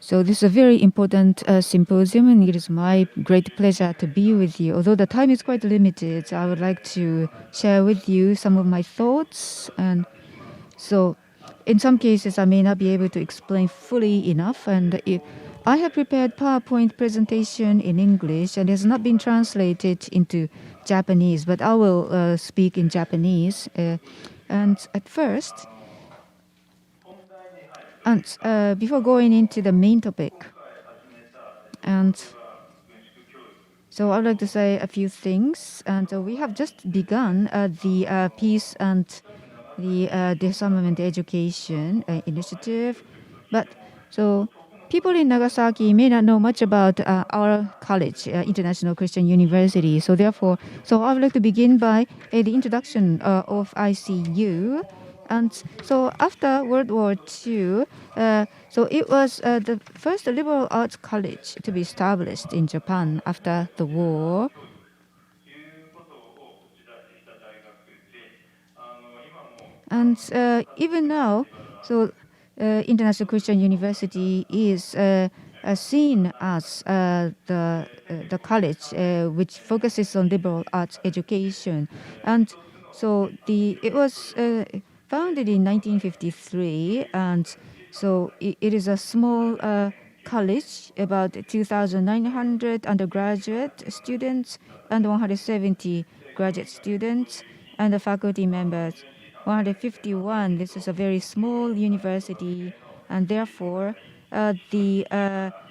so this is a very important symposium, and it is my great pleasure to be with you. Although the time is quite limited, I would like to share with you some of my thoughts. And so in some cases, I may not be able to explain fully enough. And I have prepared PowerPoint presentation in English, and it has not been translated into Japanese, but I will speak in Japanese. And at first, and before going into the main topic, and so I would like to say a few things. And we have just begun the peace and the disarmament education initiative. But so people in Nagasaki may not know much about our college, International Christian University. So therefore, I would like to begin by the introduction of ICU. And so after World War II, so it was the first liberal arts college to be established in Japan after the war. And even now, so International Christian University is seen as the college which focuses on liberal arts education. And so it was founded in 1953, and so it is a small college, about 2,900 undergraduate students and 170 graduate students, and the faculty members 151. This is a very small university, and therefore the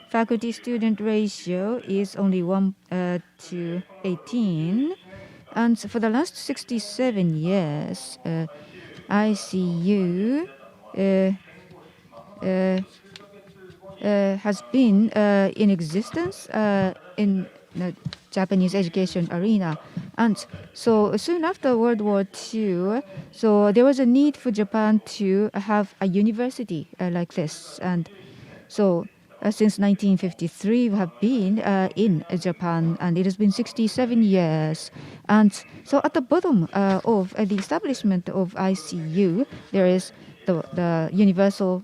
faculty-student ratio is only 1 to 18. And for the last 67 years, ICU has been in existence in the Japanese education arena. And so soon after World War II, so there was a need for Japan to have a university like this. And so since 1953, we have been in Japan, and it has been 67 years. And so at the bottom of the establishment of ICU, there is the Universal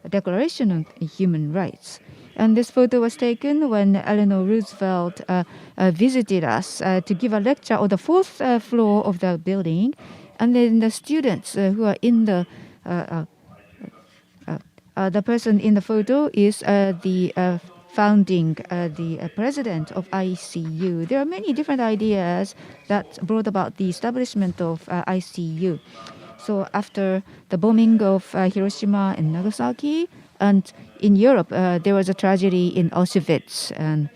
Declaration of Human Rights. And this photo was taken when Eleanor Roosevelt visited us to give a lecture on the fourth floor of the building. And then the students who are in the person in the photo is the founding the president of ICU. There are many different ideas that brought about the establishment of ICU. So after the bombing of Hiroshima and Nagasaki, and in Europe there was a tragedy in Auschwitz, and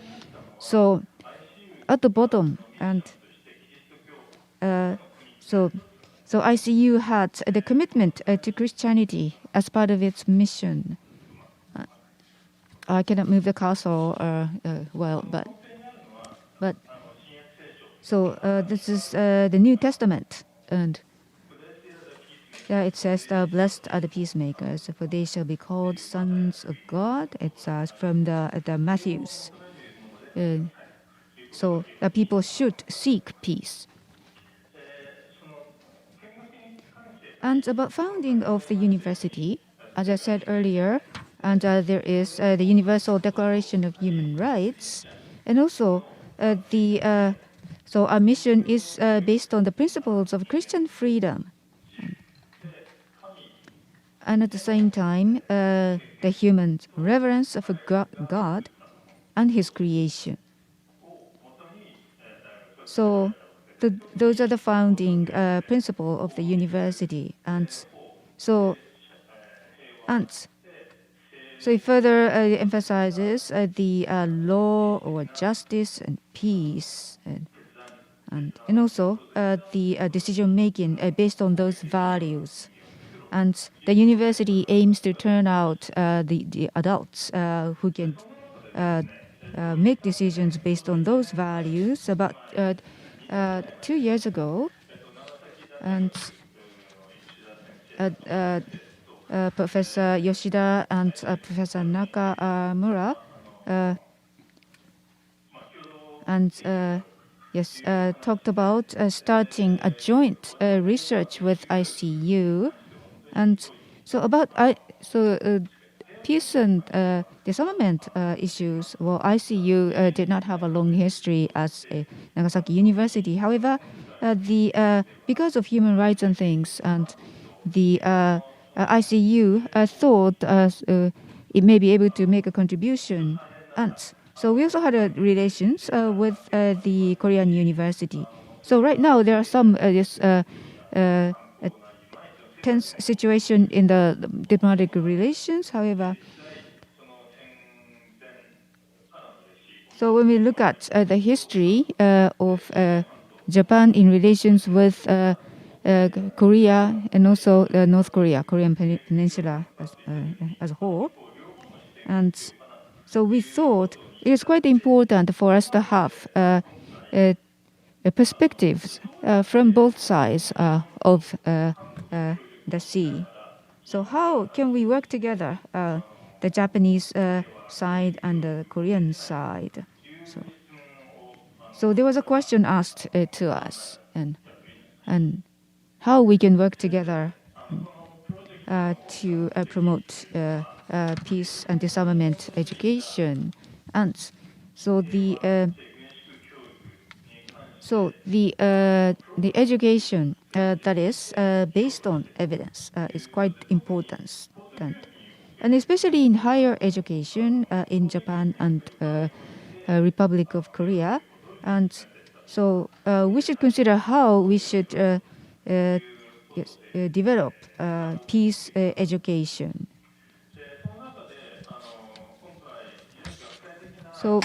so at the bottom, and so ICU had the commitment to Christianity as part of its mission. I cannot move the cursor well, but so this is the New Testament, and it says, "Blessed are the peacemakers, for they shall be called sons of God." It's from the Matthews. So the people should seek peace. And about founding of the university, as I said earlier, and there is the Universal Declaration of Human Rights, and also so our mission is based on the principles of Christian freedom, and at the same time the human reverence of God and His creation. So those are the founding principle of the university, and so it further emphasizes the law or justice and peace, and also the decision making based on those values. And the university aims to turn out the adults who can make decisions based on those values. About 2 years ago, and Professor Yoshida and Professor Nakamura talked about starting a joint research with ICU, and so about peace and disarmament issues. Well, ICU did not have a long history as a Nagasaki University. However, because of human rights and things, and the ICU thought it may be able to make a contribution, and so we also had relations with the Korean university. So right now there are some tense situation in the diplomatic relations. However, so when we look at the history of Japan in relations with Korea and also North Korea, Korean Peninsula as a whole, and so we thought it is quite important for us to have perspectives from both sides of the sea. So how can we work together, the Japanese side and the Korean side? So there was a question asked to us, and how we can work together to promote peace and disarmament education. And so the education that is based on evidence is quite important, and especially in higher education in Japan and Republic of Korea. And so we should consider how we should develop peace education. So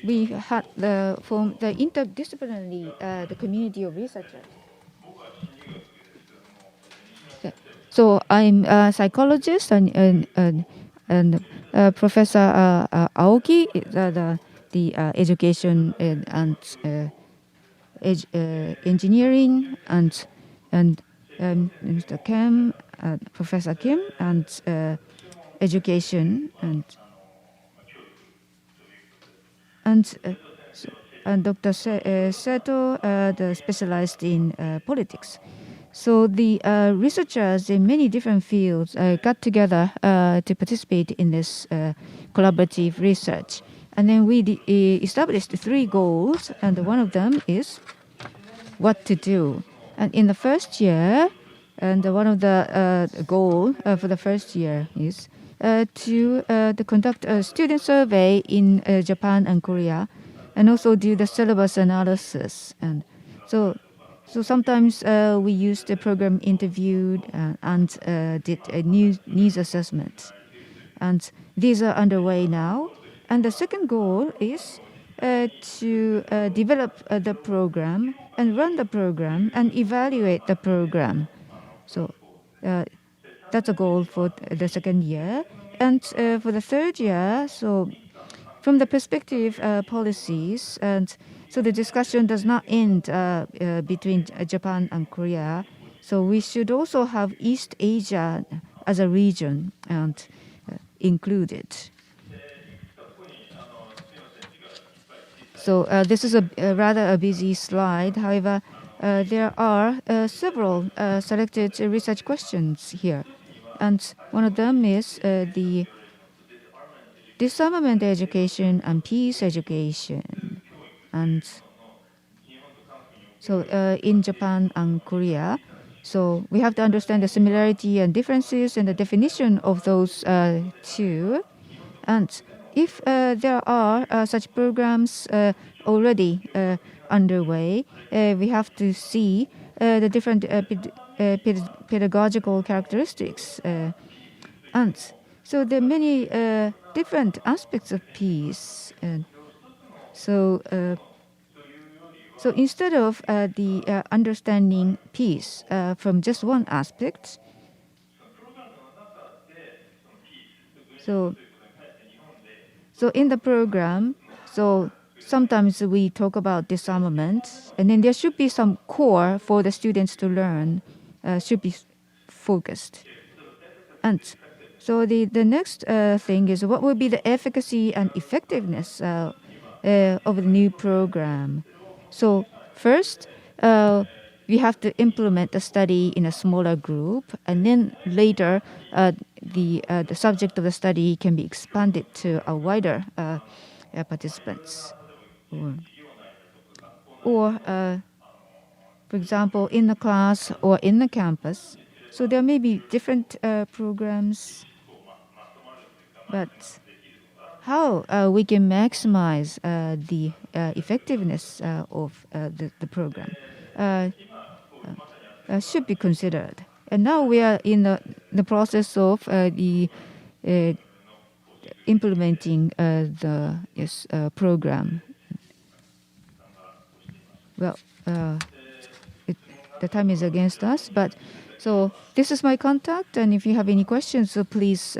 we had formed the interdisciplinary the community of researchers. So I'm a psychologist, and Professor Aoki, the education and engineering, and Mr. Kim, Professor Kim, and education, and Dr. Seto, the specialized in politics. So the researchers in many different fields got together to participate in this collaborative research. And then we established 3 goals, and one of them is what to do. And in the first year, and one of the goal for the first year is to conduct a student survey in Japan and Korea, and also do the syllabus analysis. And so sometimes we used the program interviewed and did a needs assessment. And these are underway now. And the second goal is to develop the program and run the program and evaluate the program. So that's a goal for the second year. And for the third year, so from the perspective policies, and so the discussion does not end between Japan and Korea. So we should also have East Asia as a region and included. So this is a rather busy slide. However, there are several selected research questions here. And one of them is the disarmament education and peace education. And so in Japan and Korea, so we have to understand the similarity and differences and the definition of those two. And if there are such programs already underway, we have to see the different pedagogical characteristics. And so there are many different aspects of peace. So instead of the understanding peace from just one aspect, so in the program, so sometimes we talk about disarmament, and then there should be some core for the students to learn, should be focused. And so the next thing is what will be the efficacy and effectiveness of the new program. So first, we have to implement the study in a smaller group, and then later the subject of the study can be expanded to a wider participants. Or for example, in the class or in the campus. So there may be different programs, but how we can maximize the effectiveness of the program should be considered. And now we are in the process of implementing the program. Well, the time is against us, but so this is my contact, and if you have any questions, so please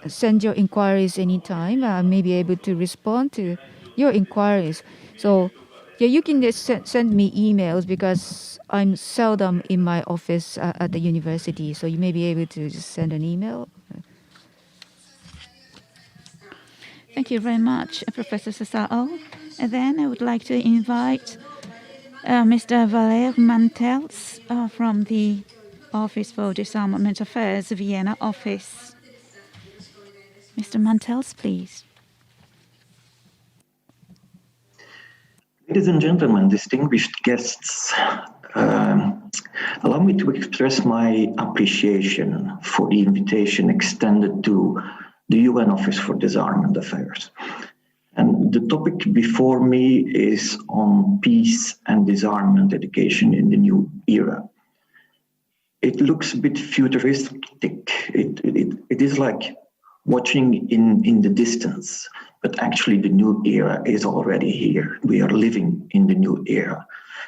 send your inquiries anytime. I may be able to respond to your inquiries. So yeah, you can just send me emails because I'm seldom in my office at the university, so you may be able to just send an email. Thank you very much, Professor SASAO. And then I would like to invite Mr. Valere MANTELS from the Office for Disarmament Affairs, Vienna office. Mr. MANTELS, please. Ladies and gentlemen, distinguished guests, allow me to express my appreciation for the invitation extended to the UN Office for Disarmament Affairs. And the topic before me is on peace and disarmament education in the new era. It looks a bit futuristic. It is like watching in the distance, but actually the new era is already here. We are living in the new era.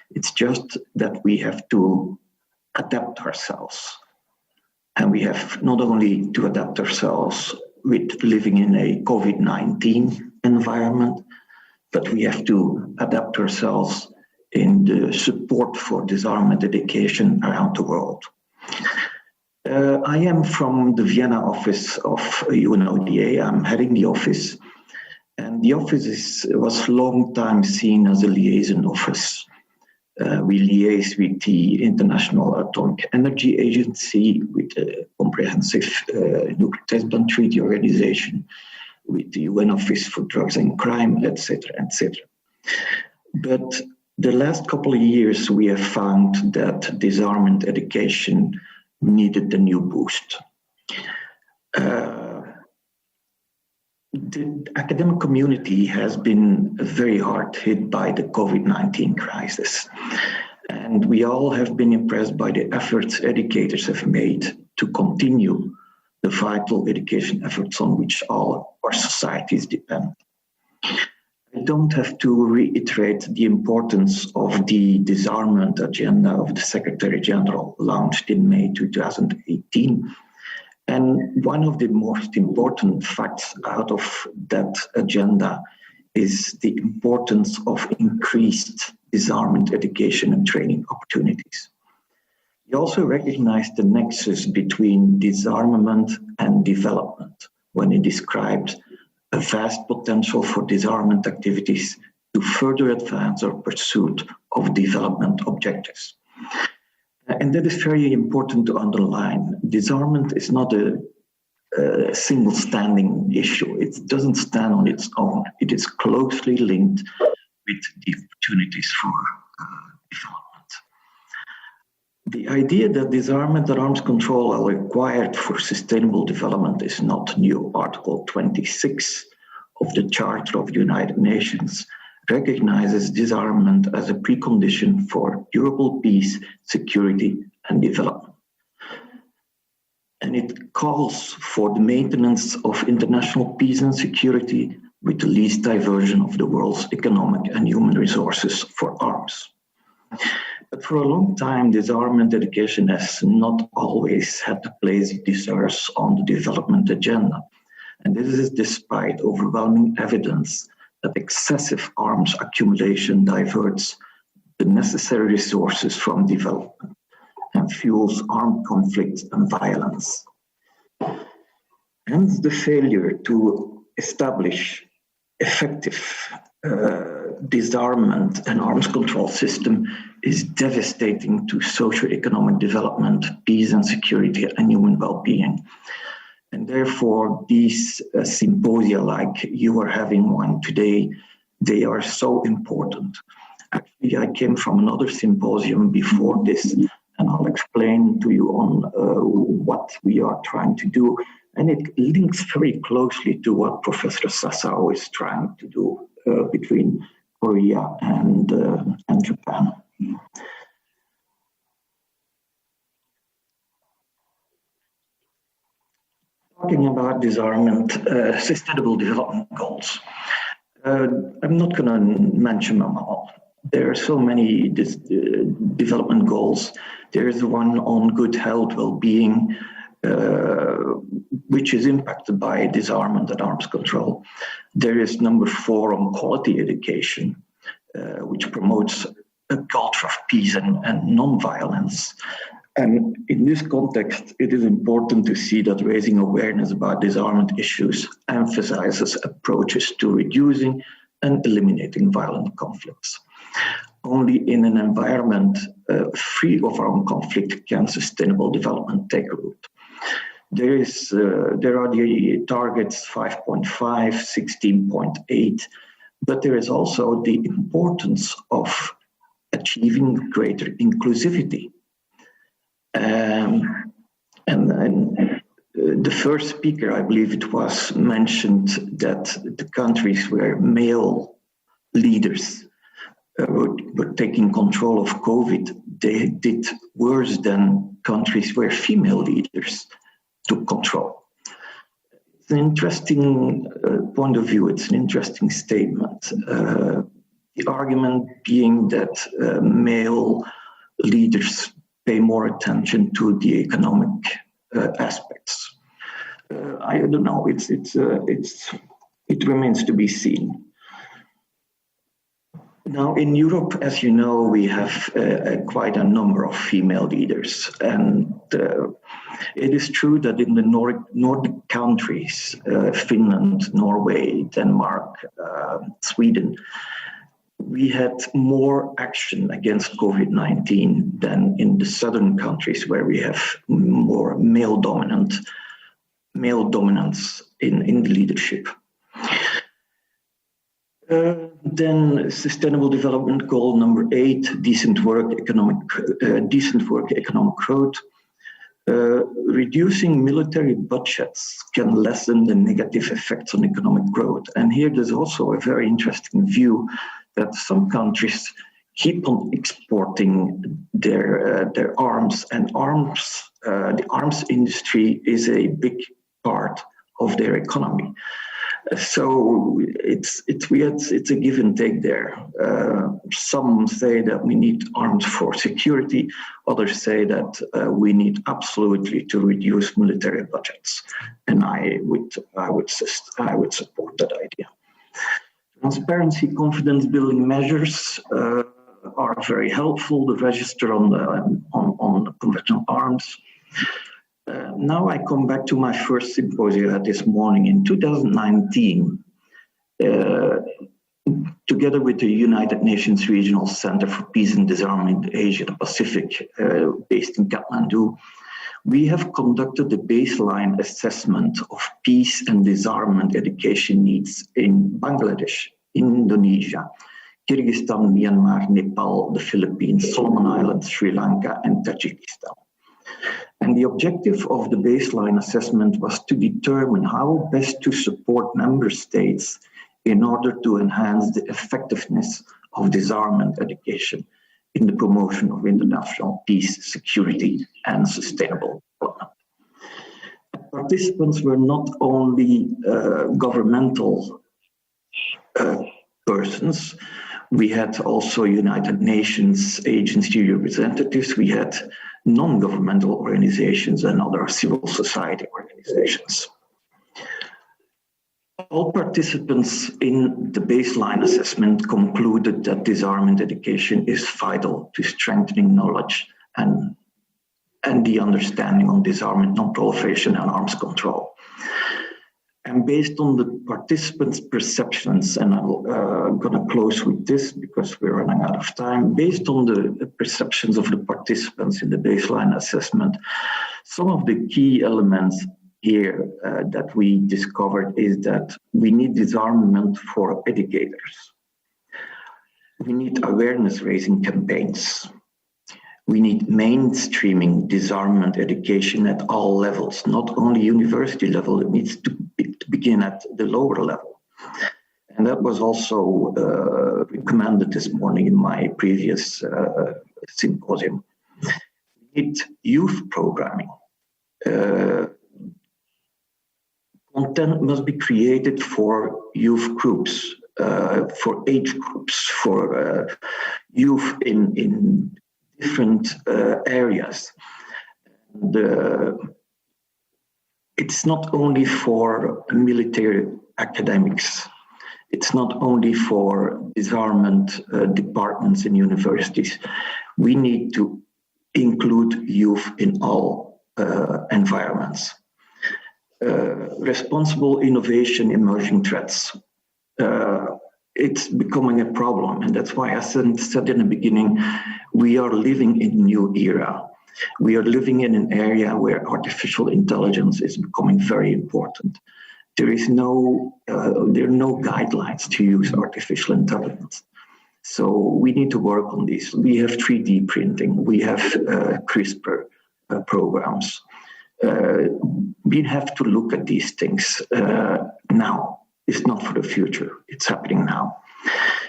It's just that we have to adapt ourselves. And we have not only to adapt ourselves with living in a COVID-19 environment, but we have to adapt ourselves in the support for disarmament education around the world. I am from the Vienna office of UNODA. I'm heading the office, And the office was a long time seen as a liaison office. We liaise with the International Atomic Energy Agency, with the Comprehensive Nuclear Test Ban Treaty Organization, with the UN Office for Drugs and Crime, etc., etc. But the last couple of years, we have found that disarmament education needed a new boost. The academic community has been very hard hit by the COVID-19 crisis. And we all have been impressed by the efforts educators have made to continue the vital education efforts on which all our societies depend. I don't have to reiterate the importance of the Disarmament Agenda of the Secretary General launched in May 2018. And one of the most important facts out of that agenda is the importance of increased disarmament education and training opportunities. He also recognized the nexus between disarmament and development when he described a vast potential for disarmament activities to further advance our pursuit of development objectives. And that is very important to underline. Disarmament is not a single standing issue. It doesn't stand on its own. It is closely linked with the opportunities for development. The idea that disarmament and arms control are required for sustainable development is not new. Article 26 of the Charter of the United Nations recognizes disarmament as a precondition for durable peace, security, and development. And it calls for the maintenance of international peace and security with the least diversion of the world's economic and human resources for arms. But for a long time, disarmament education has not always had the place it deserves on the development agenda. And this is despite overwhelming evidence that excessive arms accumulation diverts the necessary resources from development and fuels armed conflict and violence. Hence, the failure to establish effective disarmament and arms control system is devastating to socio-economic development, peace and security, and human well-being. And therefore, these symposia, like you are having one today, they are so important. Actually, I came from another symposium before this, and I'll explain to you on what we are trying to do. And it links very closely to what Professor SASAO is trying to do between Korea and Japan. Talking about disarmament, sustainable development goals. I'm not going to mention them all. There are so many development goals. There is one on good health, well-being, which is impacted by disarmament and arms control. There is number 4 on quality education, which promotes a culture of peace and non-violence. And in this context, it is important to see that raising awareness about disarmament issues emphasizes approaches to reducing and eliminating violent conflicts. Only in an environment free of armed conflict can sustainable development take root. There are the targets 5.5, 16.8, but there is also the importance of achieving greater inclusivity. And the first speaker, I believe it was, mentioned that the countries where male leaders were taking control of COVID, they did worse than countries where female leaders took control. It's an interesting point of view. It's an interesting statement. The argument being that male leaders pay more attention to the economic aspects. I don't know. It remains to be seen. Now, in Europe, as you know, we have quite a number of female leaders. And it is true that in the Nordic countries, Finland, Norway, Denmark, Sweden, we had more action against COVID-19 than in the southern countries where we have more male dominance in the leadership. Then Sustainable Development Goal number 8, decent work, economic growth. Reducing military budgets can lessen the negative effects on economic growth. And here there's also a very interesting view that some countries keep on exporting their arms, and the arms industry is a big part of their economy. So it's weird. It's a give and take there. Some say that we need arms for security. Others say that we need absolutely to reduce military budgets, and I would support that idea. Transparency, confidence building measures are very helpful. The register on the conventional arms. Now I come back to my first symposium this morning. In 2019, together with the United Nations Regional Center for Peace and Disarmament in Asia Pacific, based in Kathmandu, we have conducted a baseline assessment of peace and disarmament education needs in Bangladesh, Indonesia, Kyrgyzstan, Myanmar, Nepal, the Philippines, Solomon Islands, Sri Lanka, and Tajikistan. And the objective of the baseline assessment was to determine how best to support member states in order to enhance the effectiveness of disarmament education in the promotion of international peace, security, and sustainable development. Participants were not only governmental persons. We had also United Nations agency representatives. We had non-governmental organizations and other civil society organizations. All participants in the baseline assessment concluded that disarmament education is vital to strengthening knowledge and the understanding on disarmament, non-proliferation, and arms control. And based on the participants' perceptions, and I'm going to close with this because we're running out of time, based on the perceptions of the participants in the baseline assessment, some of the key elements here that we discovered is that we need disarmament for educators. We need awareness-raising campaigns. We need mainstreaming disarmament education at all levels, not only university level. It needs to begin at the lower level. And that was also recommended this morning in my previous symposium. We need youth programming. Content must be created for youth groups, for age groups, for youth in different areas. It's not only for military academics. It's not only for disarmament departments in universities. We need to include youth in all environments. Responsible innovation, emerging threats. It's becoming a problem, and that's why I said in the beginning, we are living in a new era. We are living in an area where artificial intelligence is becoming very important. There are no guidelines to use artificial intelligence. So we need to work on this. We have 3D printing. We have CRISPR programs. We have to look at these things now. It's not for the future. It's happening now.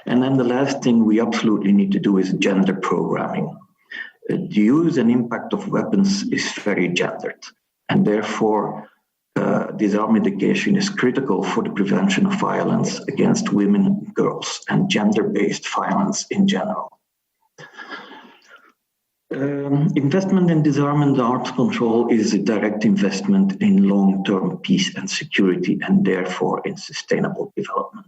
And then the last thing we absolutely need to do is gender programming. The use and impact of weapons is very gendered, and therefore disarmament education is critical for the prevention of violence against women and girls and gender-based violence in general. Investment in disarmament and arms control is a direct investment in long-term peace and security, and therefore in sustainable development.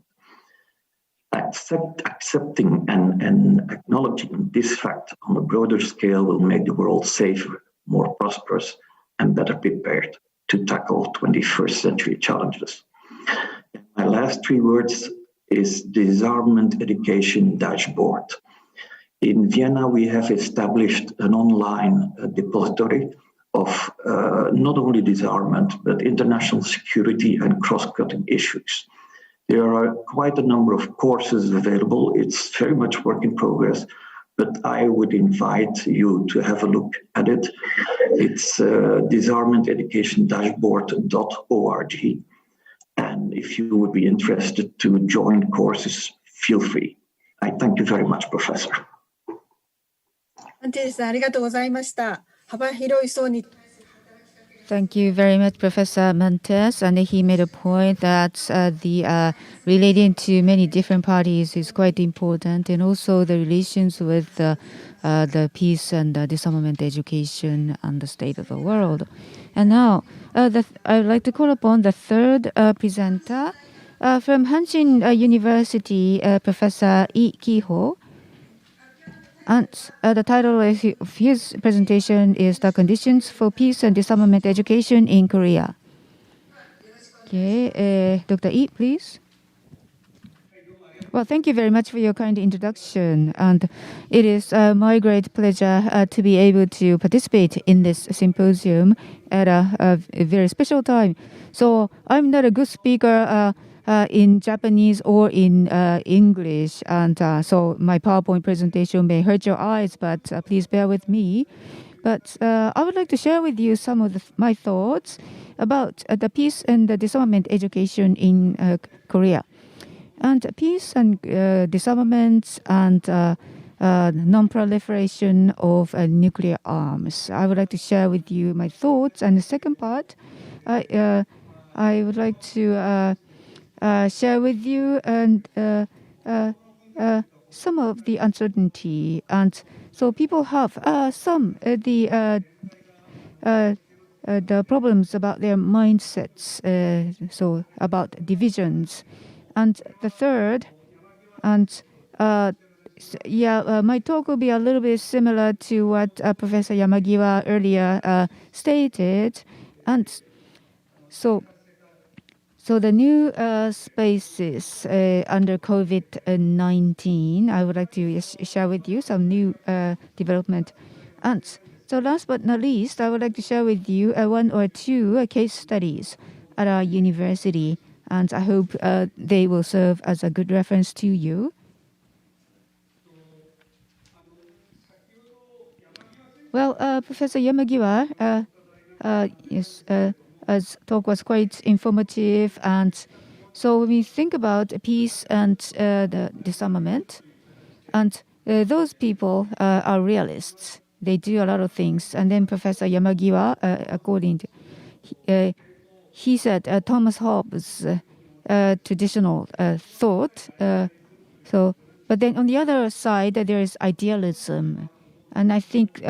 accepting and acknowledging this fact on a broader scale will make the world safer, more prosperous, and better prepared to tackle 21st century challenges. My last 3 words is Disarmament Education Dashboard. In Vienna, we have established an online depository of not only disarmament, but international security and cross-cutting issues. There are quite a number of courses available. It's very much work in progress, but I would invite you to have a look at it. It's disarmamentedukationdashboard.org. And if you would be interested to join courses, feel free. I thank you very much, Professor. アンテレスさん、ありがとうございました。幅広い層に Thank you very much, Professor Mantes. And he made a point that relating to many different parties is quite important, and also the relations with the peace and disarmament education and the state of the world. And now, I would like to call upon the third presenter from Hanshin University, Professor Kiho. And the title of his presentation is The Conditions for Peace and Disarmament Education in Korea. Okay, Dr. Lee, please. Well, thank you very much for your kind introduction. And it is my great pleasure to be able to participate in this symposium at a very special time. So I'm not a good speaker in Japanese or in English, and so my PowerPoint presentation may hurt your eyes, but please bear with me. But I would like to share with you some of my thoughts about the peace and the disarmament education in Korea. And peace and disarmament and non-proliferation of nuclear arms. I would like to share with you my thoughts. And the second part, I would like to share with you and some of the uncertainty, and so people have some the problems about their mindsets, so about divisions, and the third, and my talk will be a little bit similar to what Professor Yamagiwa earlier stated, and so the new spaces under COVID-19, I would like to share with you some new development. And so last but not least, I would like to share with you 1 or 2 case studies at our university. And I hope they will serve as a good reference to you. Well, Professor Yamagiwa, as talk was quite informative, and so when we think about peace and the disarmament, and those people are realists. They do a lot of things. And then Professor Yamagiwa, according to he said Thomas Hobbes' traditional thought. But then on the other side, there is idealism, and I think.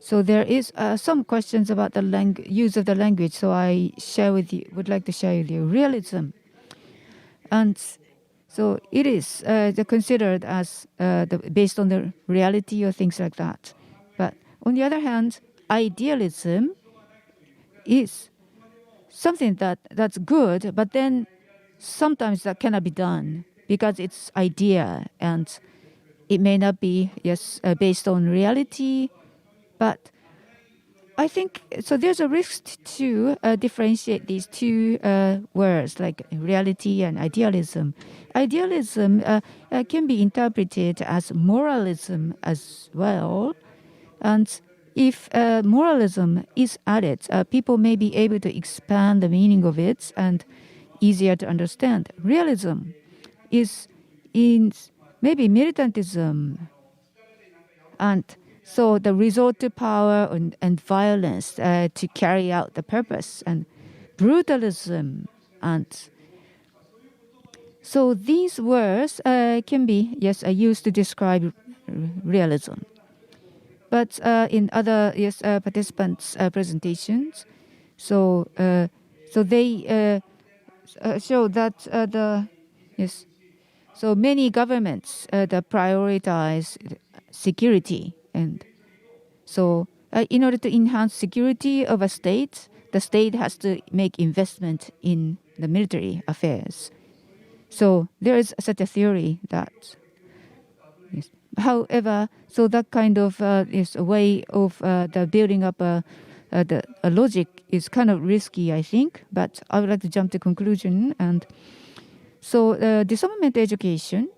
So there is some questions about the use of the language. So I would like to share with you realism, and so it is considered as based on the reality or things like that. But on the other hand, idealism is something that's good, but then sometimes that cannot be done because it's idea and it may not be based on reality. But I think so. There's a risk to differentiate these two words, like reality and idealism. Idealism can be interpreted as moralism as well, and if moralism is added, people may be able to expand the meaning of it and easier to understand. Realism is in maybe militantism, and so the resort to power and violence to carry out the purpose, and brutalism, and so these words can be used to describe realism. But in other participants' presentations, so they show that so many governments that prioritize security, and so in order to enhance security of a state, the state has to make investment in the military affairs. So there is such a theory that. Yes. However, so that kind of is a way of the building up a logic is kind of risky, I think. But I would like to jump to conclusion. And so disarmament education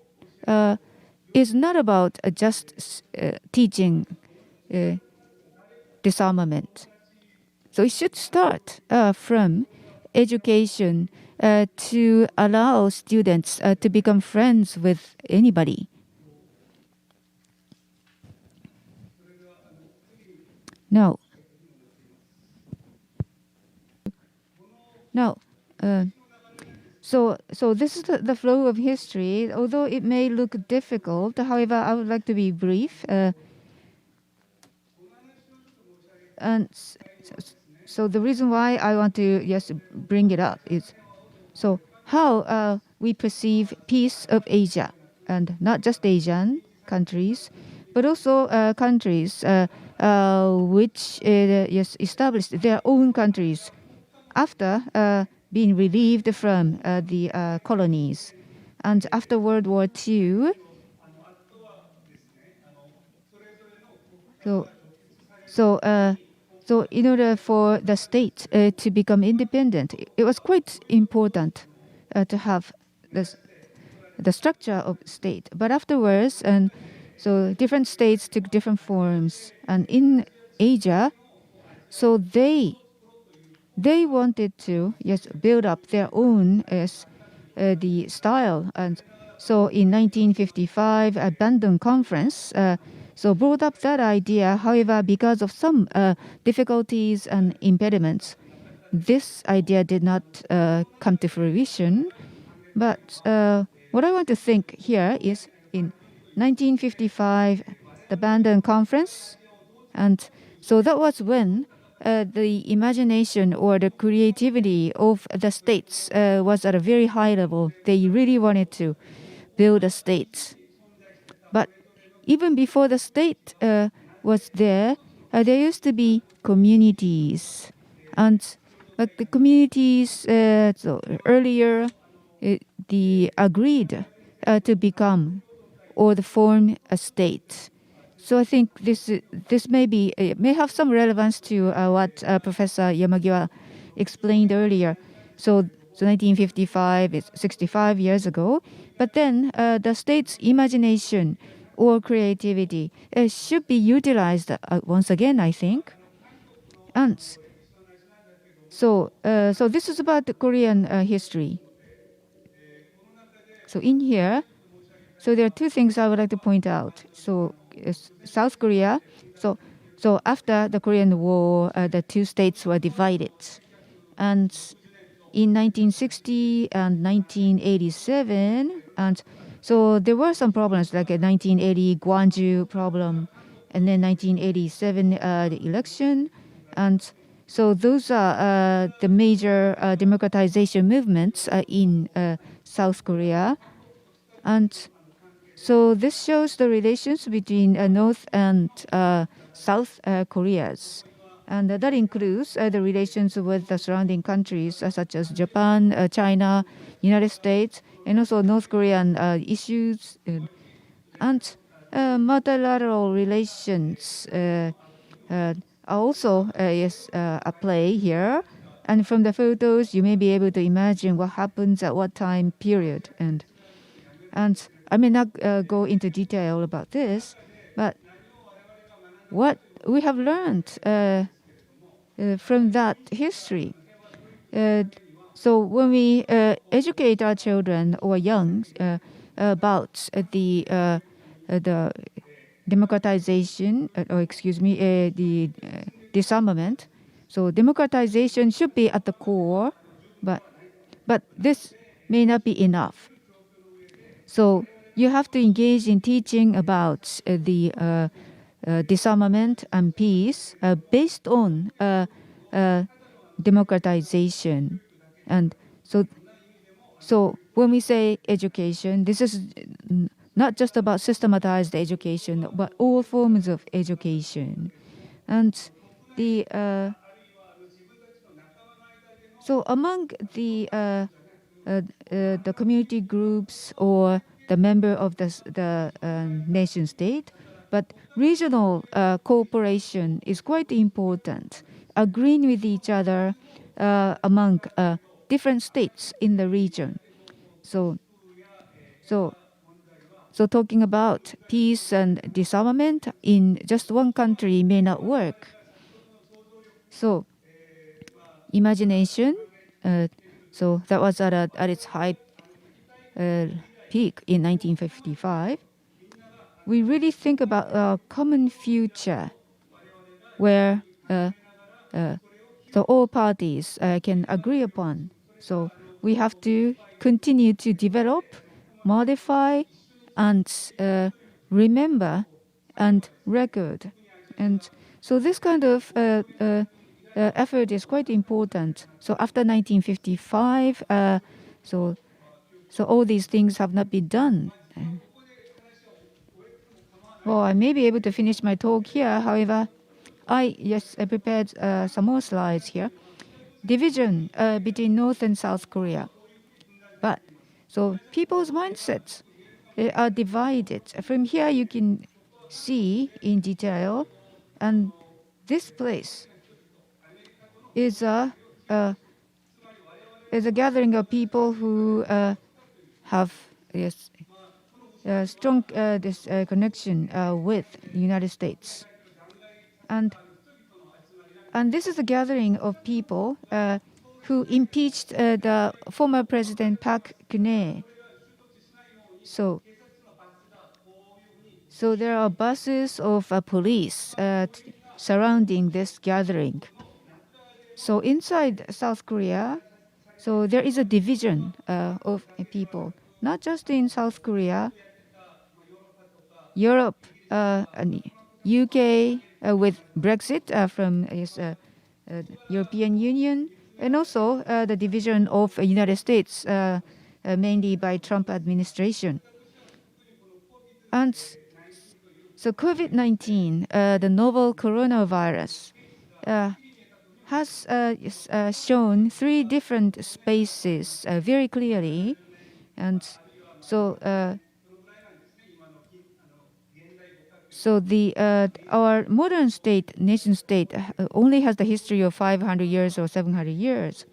is not about just teaching disarmament. So it should start from education to allow students to become friends with anybody. Now, so this is the flow of history. Although it may look difficult, however, I would like to be brief. And so the reason why I want to bring it up is so how we perceive peace of Asia, and not just Asian countries, but also countries which established their own countries after being relieved from the colonies, and after World War II. So in order for the state to become independent, it was quite important to have the structure of state. But afterwards, and so different states took different forms, and in Asia, so they wanted to build up their own the style, and so in 1955, a Bandung Conference. So brought up that idea. However, because of some difficulties and impediments, this idea did not come to fruition. But what I want to think here is in 1955, the Bandung Conference, and so that was when the imagination or the creativity of the states was at a very high level. They really wanted to build a state. But even before the state was there, there used to be communities, but the communities so earlier they agreed to become or to form a state. So I think this may have some relevance to what Professor Yamagiwa explained earlier. So 1955 is 65 years ago, but then the state's imagination or creativity should be utilized once again, I think. And so this is about the Korean history. So in here, so there are two things I would like to point out. So South Korea, so after the Korean War, the two states were divided. And in 1960 and 1987, and so there were some problems like a 1980 Gwangju problem, and then 1987 the election, and so those are the major democratization movements in South Korea, and so this shows the relations between North and South Koreas, and that includes the relations with the surrounding countries such as Japan, China, United States, and also North Korean issues, and multilateral relations are also at play here. And from the photos, you may be able to imagine what happens at what time period. And I may not go into detail about this, but what we have learned from that history. So when we educate our children or young about the democratization, the disarmament. So democratization should be at the core, but this may not be enough. So you have to engage in teaching about the disarmament and peace based on democratization. And so when we say education, this is not just about systematized education, but all forms of education. And so among the community groups or the member of the nation state, but regional cooperation is quite important, agreeing with each other among different states in the region. So talking about peace and disarmament in just one country may not work. So imagination, so that was at its high peak in 1955. We really think about a common future where all parties can agree upon. So we have to continue to develop, modify, and remember and record. And so this kind of effort is quite important. So after 1955, so all these things have not been done. Well, I may be able to finish my talk here. However, I prepared some more slides here. Division between North and South Korea. But so people's mindsets are divided. From here, you can see in detail, and this place is a gathering of people who have strong connection with the United States, and this is a gathering of people who impeached the former President Park Geun-hye. So there are buses of police surrounding this gathering. So inside South Korea, so there is a division of people, not just in South Korea, Europe, and UK with Brexit from European Union, and also the division of United States, mainly by Trump administration. And so COVID-19, the novel coronavirus, has shown three different spaces very clearly, and so our modern state, nation state, only has the history of 500 years or 700 years.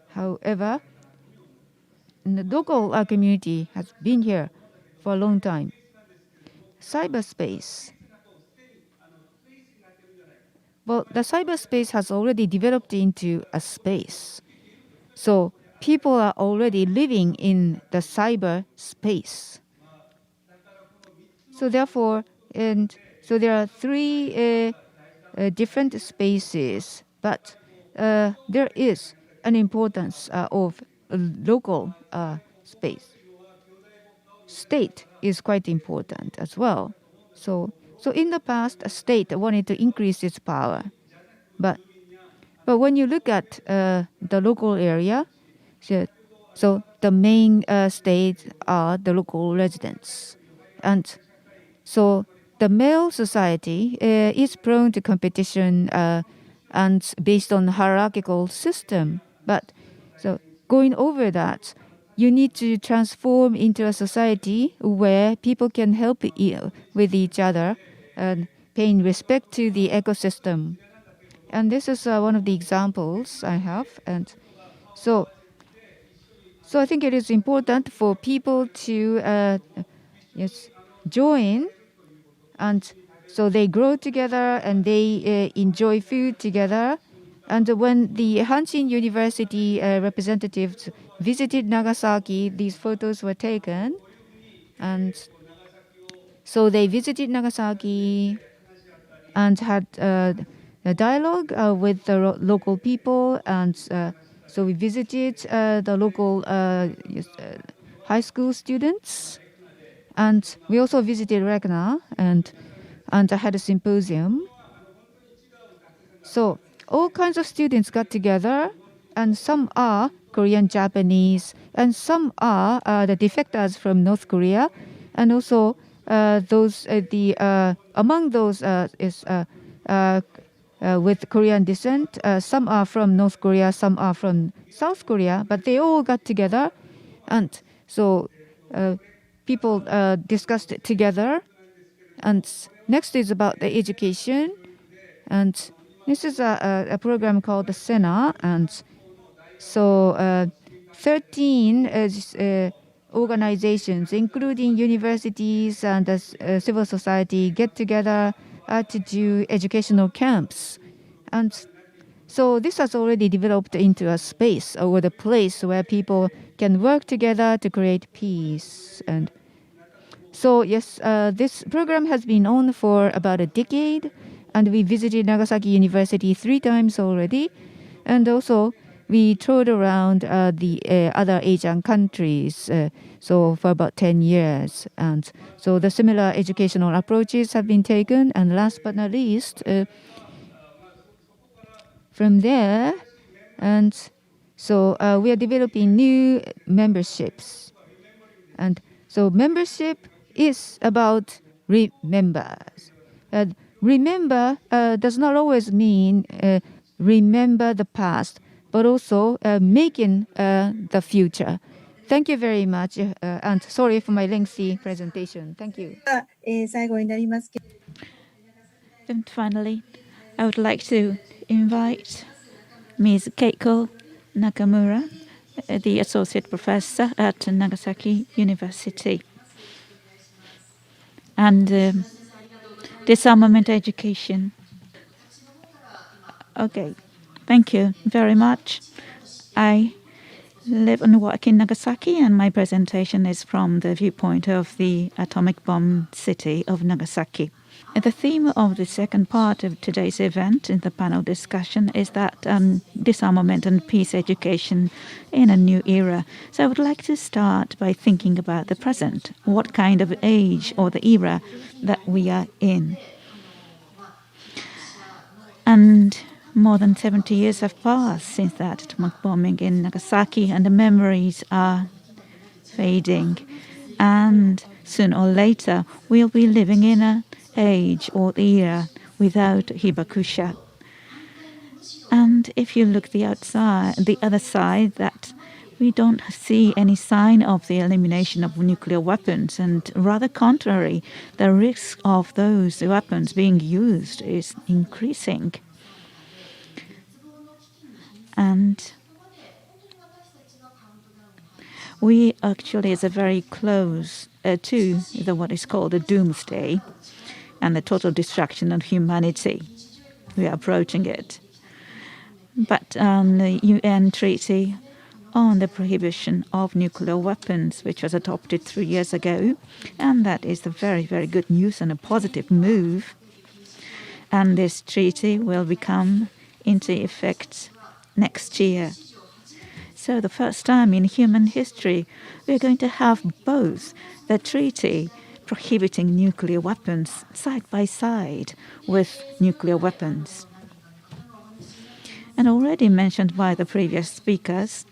However, the local community has been here for a long time. Cyberspace. Well, the cyberspace has already developed into a space. So people are already living in the cyberspace. So therefore, there are three different spaces, but there is an importance of a local space. State is quite important as well. So in the past, a state wanted to increase its power, but when you look at the local area, so the main states are the local residents, and so the male society is prone to competition and based on hierarchical system. But so going over that, you need to transform into a society where people can help with each other and paying respect to the ecosystem. And this is one of the examples I have. And so I think it is important for people to join, and so they grow together and they enjoy food together. And when the Hanshin University representatives visited Nagasaki, these photos were taken. And so they visited Nagasaki and had a dialogue with the local people. And so we visited the local high school students. And we also visited RECNA and had a symposium. So all kinds of students got together and some are Korean Japanese, and some are the defectors from North Korea, and also among those is with Korean descent. Some are from North Korea, some are from South Korea, but they all got together, and so people discussed it together. And next is about the education, and this is a program called the SENA, and so 13 organizations, including universities and civil society, get together to do educational camps. And so this has already developed into a space or the place where people can work together to create peace. And so yes, this program has been on for about a decade, and we visited Nagasaki University 3 times already. And also we toured around the other Asian countries so for about 10 years. And so the similar educational approaches have been taken. And last but not least, from there, and so we are developing new memberships. And so membership is about remembers. Remember does not always mean remember the past, but also making the future. Thank you very much, and sorry for my lengthy presentation. Thank you. 最後になりますけど。 And finally, I would like to invite Ms. Keiko Nakamura, the Associate Professor at Nagasaki University. And Disarmament Education. Okay, thank you very much. I live and work in Nagasaki, and my presentation is from the viewpoint of the atomic bomb city of Nagasaki. And the theme of the second part of today's event in the panel discussion is that disarmament and peace education in a new era. So I would like to start by thinking about the present, what kind of age or the era that we are in. And more than 70 years have passed since that atomic bombing in Nagasaki, and the memories are fading. And sooner or later, we'll be living in an age or era without hibakusha. And if you look the other side, that we don't see any sign of the elimination of nuclear weapons, and rather contrary, the risk of those weapons being used is increasing. And we actually is very close to what is called a doomsday and the total destruction of humanity. We are approaching it. But the UN Treaty on the Prohibition of Nuclear Weapons, which was adopted 3 years ago, and that is a very, very good news and a positive move. And this treaty will become into effect next year. So the first time in human history, we're going to have both the treaty prohibiting nuclear weapons side by side with nuclear weapons. And already mentioned by the previous speakers,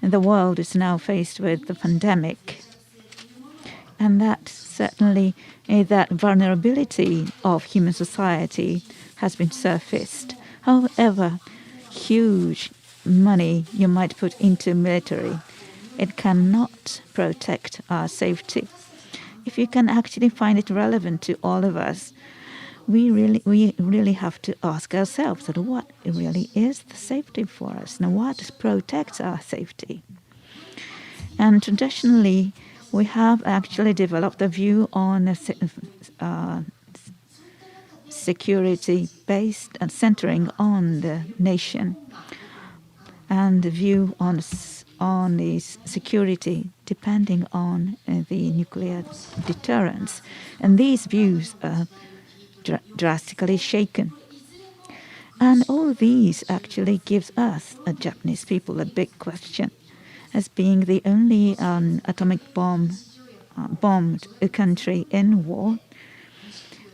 the world is now faced with the pandemic. And that certainly, that vulnerability of human society has been surfaced. However, huge money you might put into military, it cannot protect our safety. If you can actually find it relevant to all of us, we really have to ask ourselves that what really is the safety for us, and what protects our safety. And traditionally, we have actually developed a view on security based and centering on the nation, and the view on the security depending on the nuclear deterrence. And these views are drastically shaken. And all these actually gives us, Japanese people, a big question. As being the only atomic bombed country in war,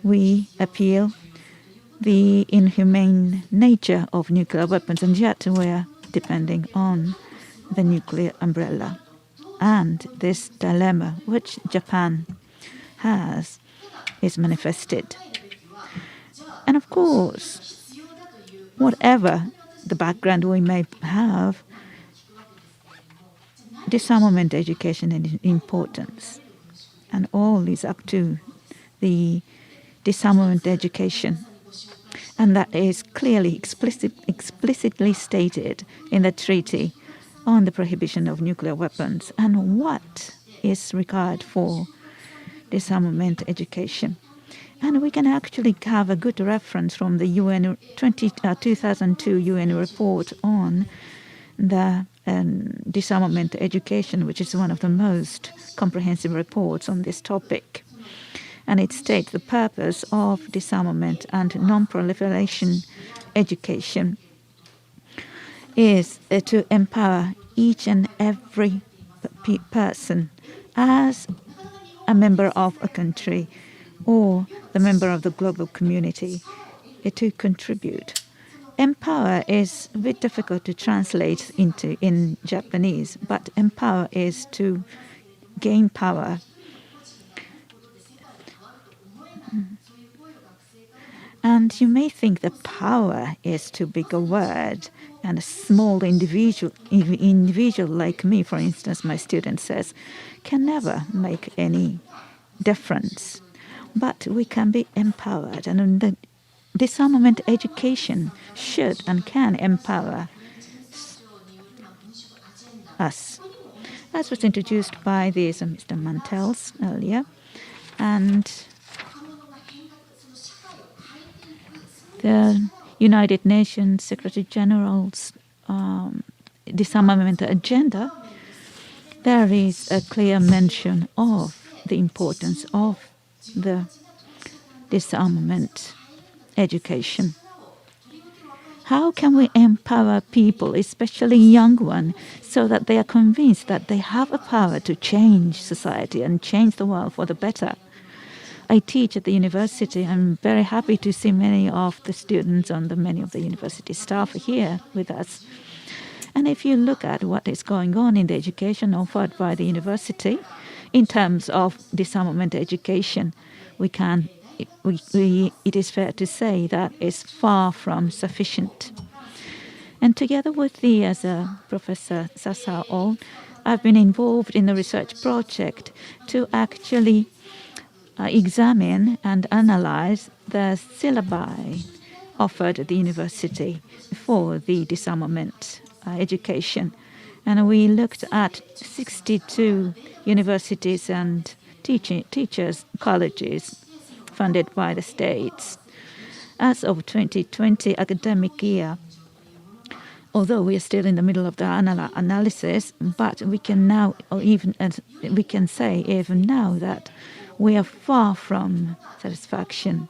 we appeal the inhumane nature of nuclear weapons, and yet we're depending on the nuclear umbrella. And this dilemma which Japan has is manifested. And of course, whatever the background we may have, disarmament education is importance. And all is up to the disarmament education. And that is clearly, explicitly stated in the Treaty on the Prohibition of Nuclear Weapons. And what is required for disarmament education? And we can actually have a good reference from the 2002 UN report on the disarmament education, which is one of the most comprehensive reports on this topic. And it states the purpose of disarmament and non-proliferation education is to empower each and every person as a member of a country or the member of the global community to contribute. Empower is a bit difficult to translate into in Japanese, but empower is to gain power. And you may think that power is too big a word, and a small individual like me, for instance, my student says, can never make any difference. But we can be empowered, and the disarmament education should and can empower us. As was introduced by this Mr. Mantels earlier, and the United Nations Secretary General's Disarmament Agenda, there is a clear mention of the importance of the disarmament education. How can we empower people, especially young ones, so that they are convinced that they have a power to change society and change the world for the better? I teach at the university. I'm very happy to see many of the students and many of the university staff here with us. And if you look at what is going on in the education offered by the university, in terms of disarmament education, it is fair to say that is far from sufficient. And together with Professor SASAO, I've been involved in a research project to actually examine and analyze the syllabi offered at the university for the disarmament education. And we looked at 62 universities and teachers' colleges funded by the states. As of 2020 academic year, although we are still in the middle of the analysis, but we can now, or even we can say even now, that we are far from satisfaction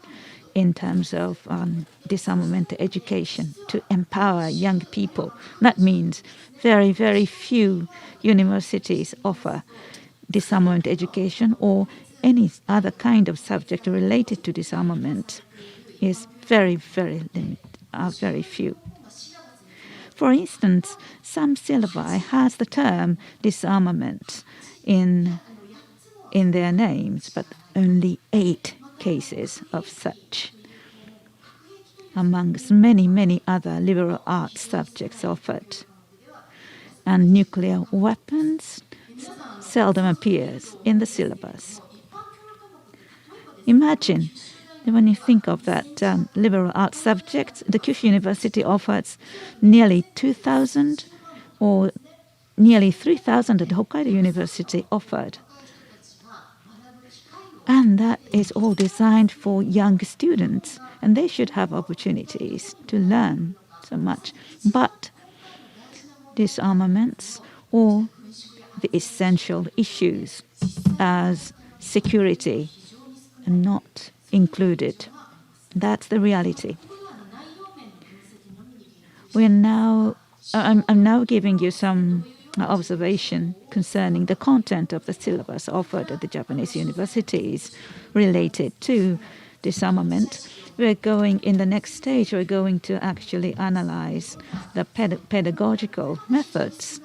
in terms of disarmament education to empower young people. That means very, very few universities offer disarmament education, or any other kind of subject related to disarmament is very, very limited, very few. For instance, some syllabi has the term disarmament in their names, but only 8 cases of such, amongst many, many other liberal arts subjects offered. And nuclear weapons seldom appears in the syllabus. Imagine when you think of that liberal arts subject, the Kyushu University offers nearly 2,000 or nearly 3,000 at Hokkaido University offered. And that is all designed for young students, and they should have opportunities to learn so much. But disarmaments or the essential issues as security are not included. That's the reality. I'm now giving you some observation concerning the content of the syllabus offered at the Japanese universities related to disarmament, we're going in the next stage, we're going to actually analyze the pedagogical methods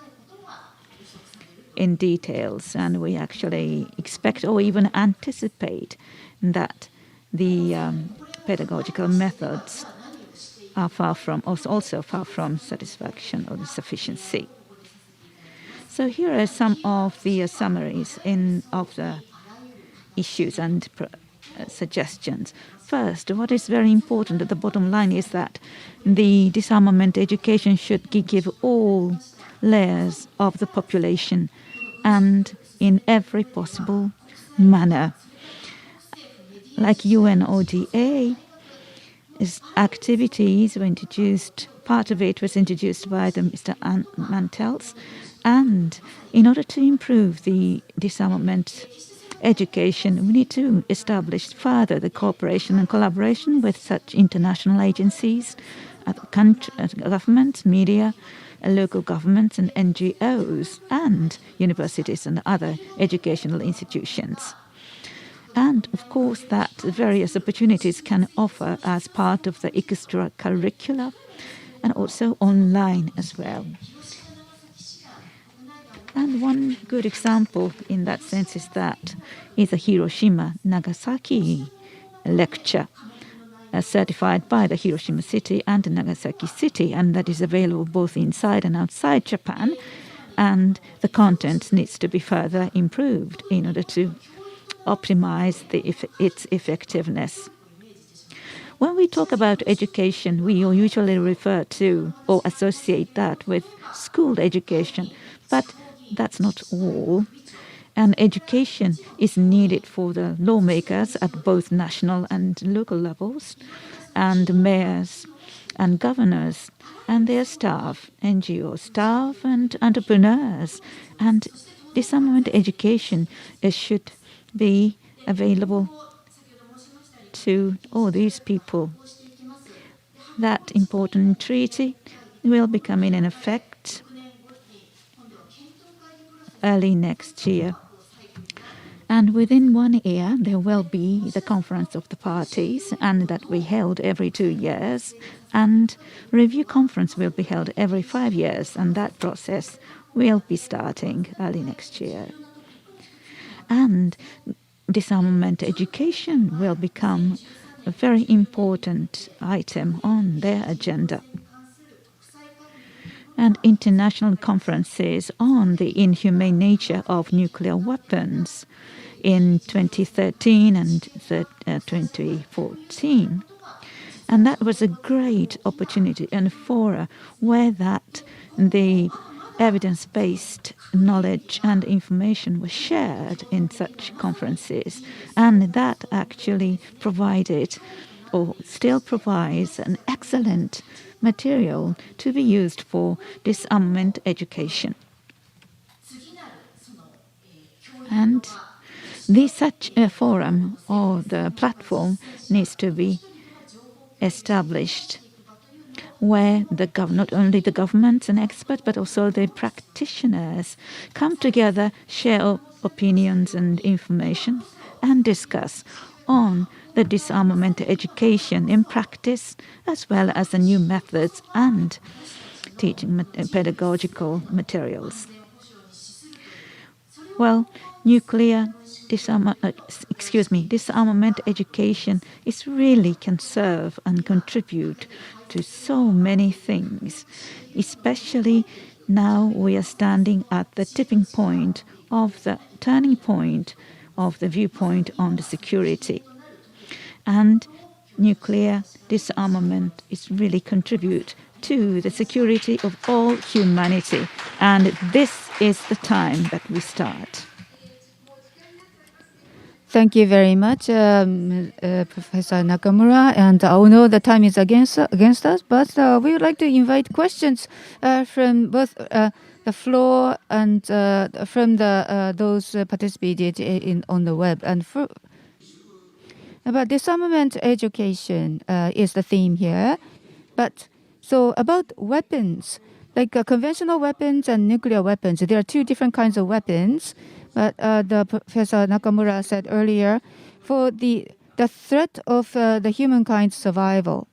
in details, and we actually expect or even anticipate that the pedagogical methods are also far from satisfaction or sufficiency. So here are some of the summaries of the issues and suggestions. First, what is very important at the bottom line is that the disarmament education should give all layers of the population and in every possible manner. Like UNODA, activities were introduced, part of it was introduced by Mr. MANTELS, and in order to improve the disarmament education, we need to establish further the cooperation and collaboration with such international agencies, governments, media, local governments and NGOs, and universities and other educational institutions. And of course that various opportunities can offer as part of the extracurricular and also online as well. And one good example in that sense is a Hiroshima Nagasaki lecture certified by the Hiroshima city and Nagasaki city, and that is available both inside and outside Japan, and the content needs to be further improved in order to optimize its effectiveness. When we talk about education, we usually refer to or associate that with school education, but that's not all. And education is needed for the lawmakers at both national and local levels, and mayors and governors and their staff, NGO staff and entrepreneurs. And disarmament education should be available to all these people. That important treaty will become in effect early next year. And within 1 year, there will be the conference of the parties, and that we held every 2 years. And review conference will be held every 5 years, and that process will be starting early next year. And disarmament education will become a very important item on their agenda. And international conferences on the inhumane nature of nuclear weapons in 2013 and 2014. And that was a great opportunity and fora where the evidence-based knowledge and information was shared in such conferences, and that actually provided or still provides an excellent material to be used for disarmament education. And such a forum or the platform needs to be established where not only the governments and experts, but also the practitioners come together, share opinions and information, and discuss on the disarmament education in practice, as well as the new methods and teaching pedagogical materials. Well, disarmament education can serve and contribute to so many things. Especially now we are standing at the tipping point of the turning point of the viewpoint on the security. And nuclear disarmament is really contribute to the security of all humanity. And this is the time that we start. Thank you very much, Professor Nakamura. And I know the time is against us, but we would like to invite questions from both the floor and from those participated on the web. And about disarmament education is the theme here. But so about weapons, like conventional weapons and nuclear weapons, there are two different kinds of weapons. But the Professor Nakamura said earlier, for the the threat of the humankind's survival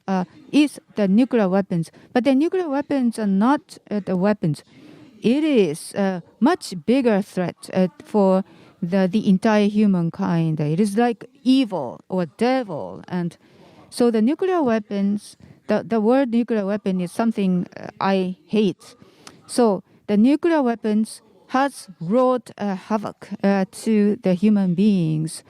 is the nuclear weapons. But the nuclear weapons are not the weapons. It is a much bigger threat for the entire humankind. It is like evil or devil. And so the nuclear weapons, the word nuclear weapon is something I hate. So the nuclear weapons has wrought havoc to the human beings.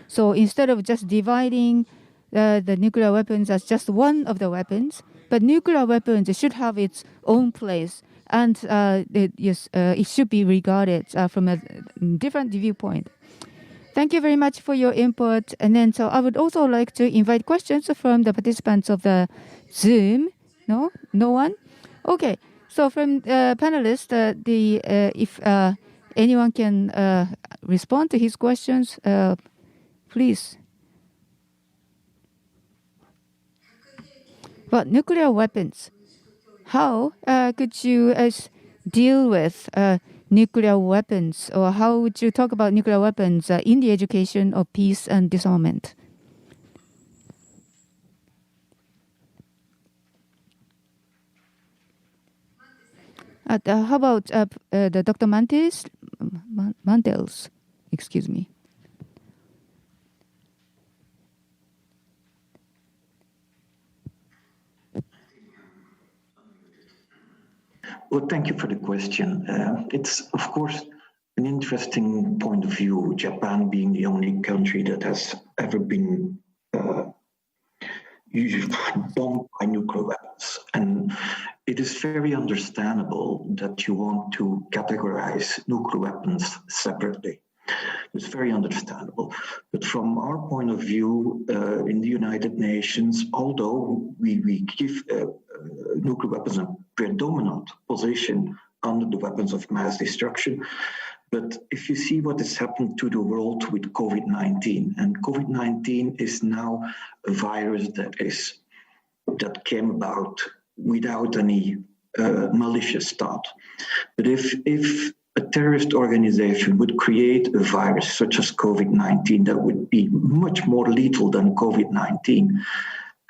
So instead of just dividing the nuclear weapons as just one of the weapons, but nuclear weapons should have its own place, and it should be regarded from a different viewpoint. Thank you very much for your input. And then, so I would also like to invite questions from the participants of the Zoom. No one. Okay. So from panelists, if anyone can respond to his questions, please. Well, nuclear weapons. How could you deal with nuclear weapons, or how would you talk about nuclear weapons in the education of peace and disarmament? How about the Dr. Mantels? Excuse me. Well, thank you for the question. It's, of course, an interesting point of view, Japan being the only country that has ever been usually bombed by nuclear weapons. And it is very understandable that you want to categorize nuclear weapons separately. It's very understandable. But from our point of view, in the United Nations, although we give nuclear weapons a predominant position under the weapons of mass destruction, but if you see what has happened to the world with COVID-19, and COVID-19 is now a virus that came about without any malicious thought. But if a terrorist organization would create a virus such as COVID-19 that would be much more lethal than COVID-19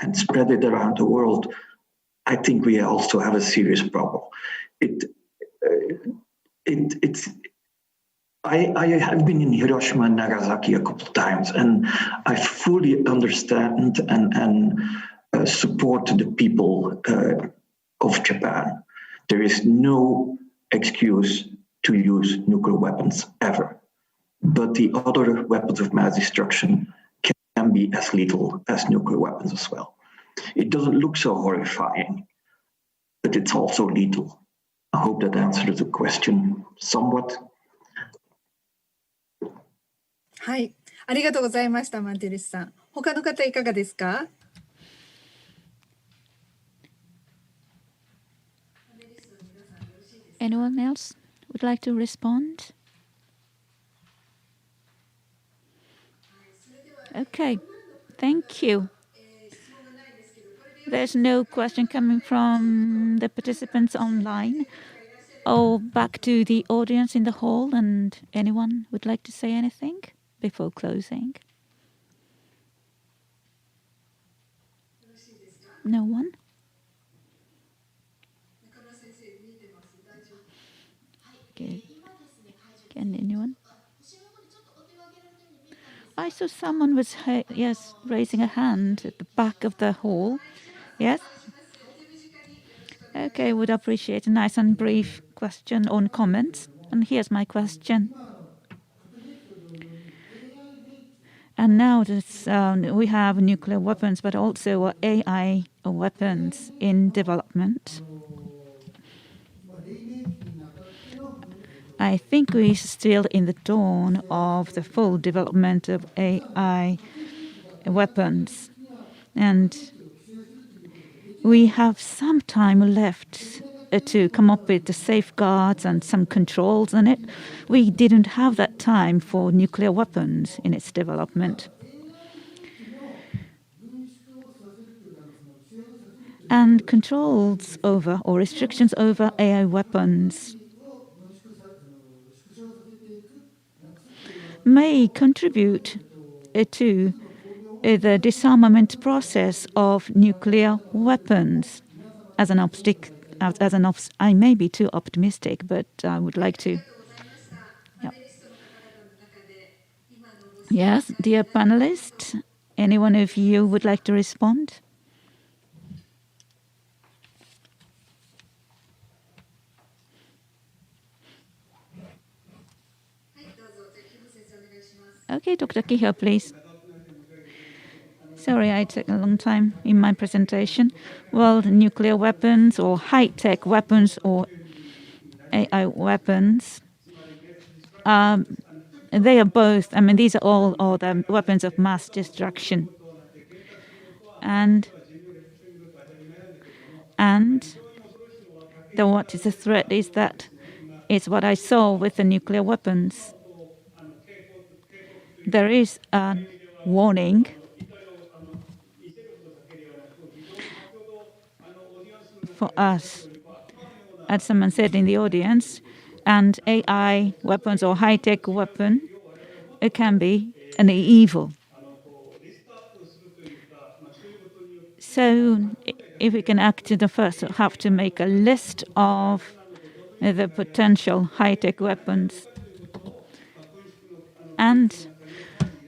and spread it around the world, I think we also have a serious problem. I have been in Hiroshima and Nagasaki a couple of times, and I fully understand and support the people of Japan. There is no excuse to use nuclear weapons ever. But the other weapons of mass destruction can be as lethal as nuclear weapons as well. It doesn't look so horrifying, but it's also lethal. I hope that answers the question somewhat. はい、ありがとうございました、マンテリスさん。他の方いかがですか? Anyone else would like to respond? Okay, thank you. There's no question coming from the participants online. Oh, back to the audience in the hall, and anyone would like to say anything before closing? No one? Okay. Can anyone? I saw someone was raising a hand at the back of the hall. Yes? Okay, would appreciate a nice and brief question on comments. And here's my question. And now this, we have nuclear weapons, but also AI weapons in development. I think we're still in the dawn of the full development of AI weapons. And we have some time left to come up with the safeguards and some controls on it. We didn't have that time for nuclear weapons in its development. And controls over or restrictions over AI weapons may contribute to the disarmament process of nuclear weapons as an obstacle. I may be too optimistic, but I would like to. Yeah. Yes, dear panelists, any one of you would like to respond? Okay, Dr. Kiho, please. Sorry, I took a long time in my presentation. Well, nuclear weapons or high-tech weapons or AI weapons, they are both, I mean, these are all the weapons of mass destruction. And what is the threat is that it's what I saw with the nuclear weapons. There is a warning for us, as someone said in the audience, and AI weapons or high-tech weapon, it can be an evil. So if we can act, the first have to make a list of the potential high-tech weapons. And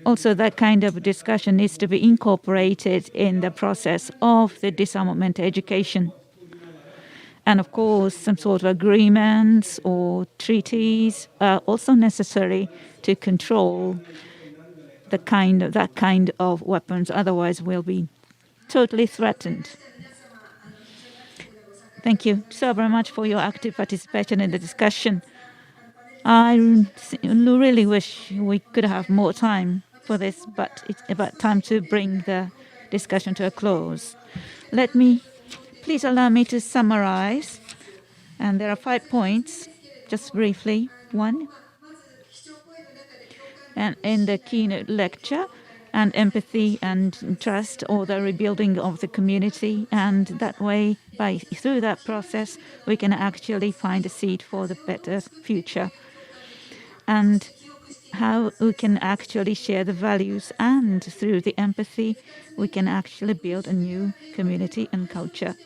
also that kind of discussion needs to be incorporated in the process of the disarmament education. And of course, some sort of agreements or treaties are also necessary to control that kind of weapons. Otherwise, we'll be totally threatened. Thank you so very much for your active participation in the discussion. I really wish we could have more time for this, but it's about time to bring the discussion to a close. Please allow me to summarize. And there are 5 points, just briefly. One, and in the keynote lecture, and empathy and trust, or the rebuilding of the community. And that way, through that process, we can actually find a seed for the better future. And how we can actually share the values, and through the empathy, we can actually build a new community and culture.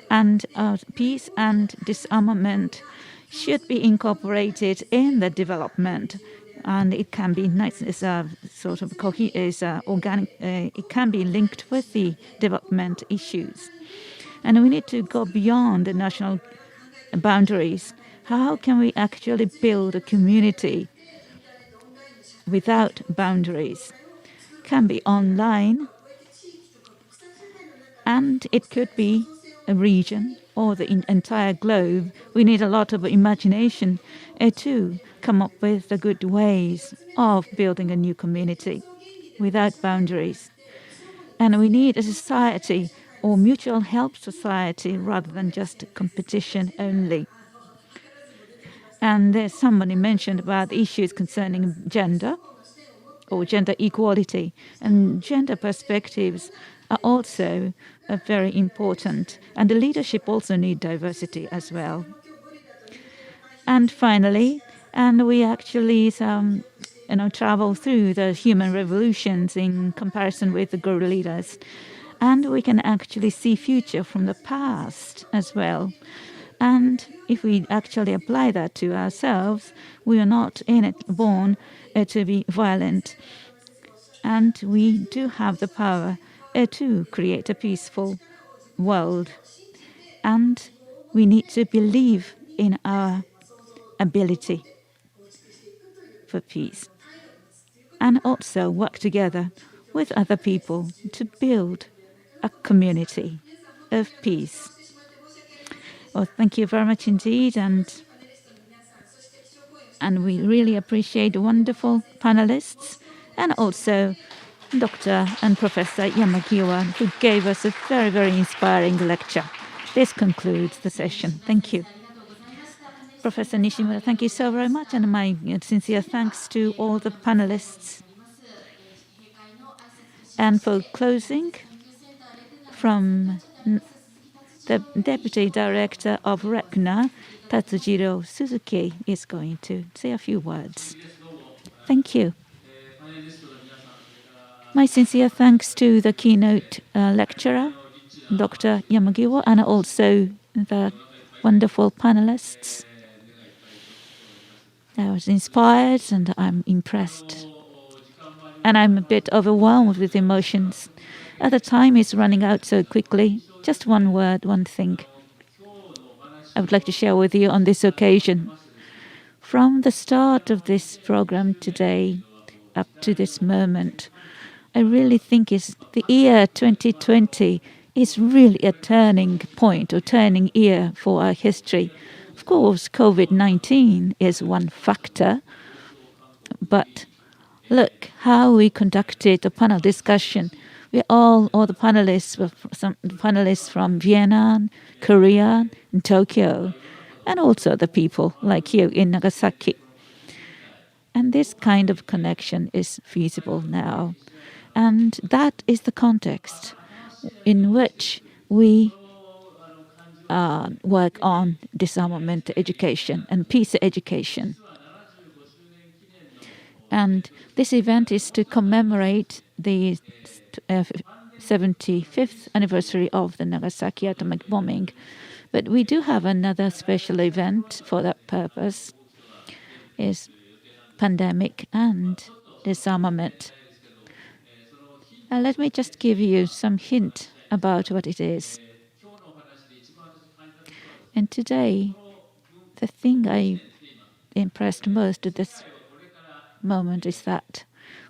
And peace and disarmament should be incorporated in the development. And it can be nice, it's a sort of organic, it can be linked with the development issues. And we need to go beyond the national boundaries. How can we actually build a community without boundaries? Can be online, and it could be a region or the entire globe. We need a lot of imagination to come up with the good ways of building a new community without boundaries. And we need a society or mutual help society rather than just competition only. And there's somebody mentioned about issues concerning gender or gender equality, and gender perspectives are also very important, and the leadership also need diversity as well. And finally, we actually travel through the human revolutions in comparison with the girl leaders, and we can actually see future from the past as well. And if we actually apply that to ourselves, we are not born to be violent. And we do have the power to create a peaceful world. And we need to believe in our ability for peace. And also work together with other people to build a community of peace. Well, thank you very much indeed, and we really appreciate the wonderful panelists, and also Dr. and Professor Yamagiwa, who gave us a very, very inspiring lecture. This concludes the session. Thank you. Professor Nishimura, thank you so very much, and my sincere thanks to all the panelists. And for closing, from the Deputy Director of RECNA, Tatsujiro Suzuki, is going to say a few words. Thank you. My sincere thanks to the keynote lecturer, Dr. Yamagiwa, and also the wonderful panelists. I was inspired and I'm impressed. And I'm a bit overwhelmed with emotions. At the time is running out so quickly. Just one word, one thing I would like to share with you on this occasion. From the start of this program today up to this moment, I really think is the year 2020 is really a turning point or turning year for our history. Of course, COVID-19 is one factor, but look how we conducted a panel discussion. All the panelists were some panelists from Vienna, Korea, and Tokyo, and also the people like you in Nagasaki. And this kind of connection is feasible now. And that is the context in which we work on disarmament education and peace education. And this event is to commemorate the 75th anniversary of the Nagasaki atomic bombing. But we do have another special event for that purpose, is pandemic and disarmament. Let me just give you some hint about what it is. And today, the thing I impressed most at this moment is that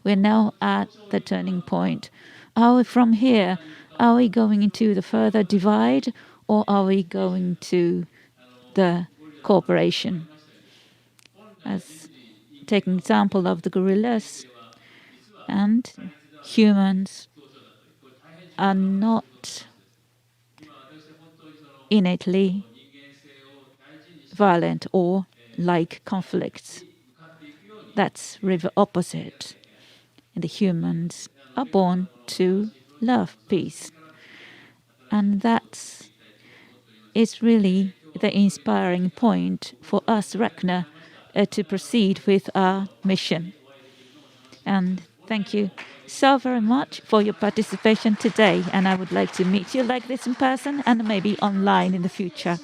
we're now at the turning point. Are we from here? Are we going into the further divide, or are we going to the cooperation? As taking example of the gorillas and humans are not innately violent or like conflicts. That's the opposite. And the humans are born to love peace. And that is really the inspiring point for us, RECNA, to proceed with our mission. And thank you so very much for your participation today. And I would like to meet you like this in person and maybe online in the future.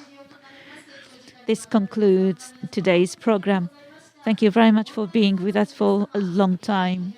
This concludes today's program. Thank you very much for being with us for a long time.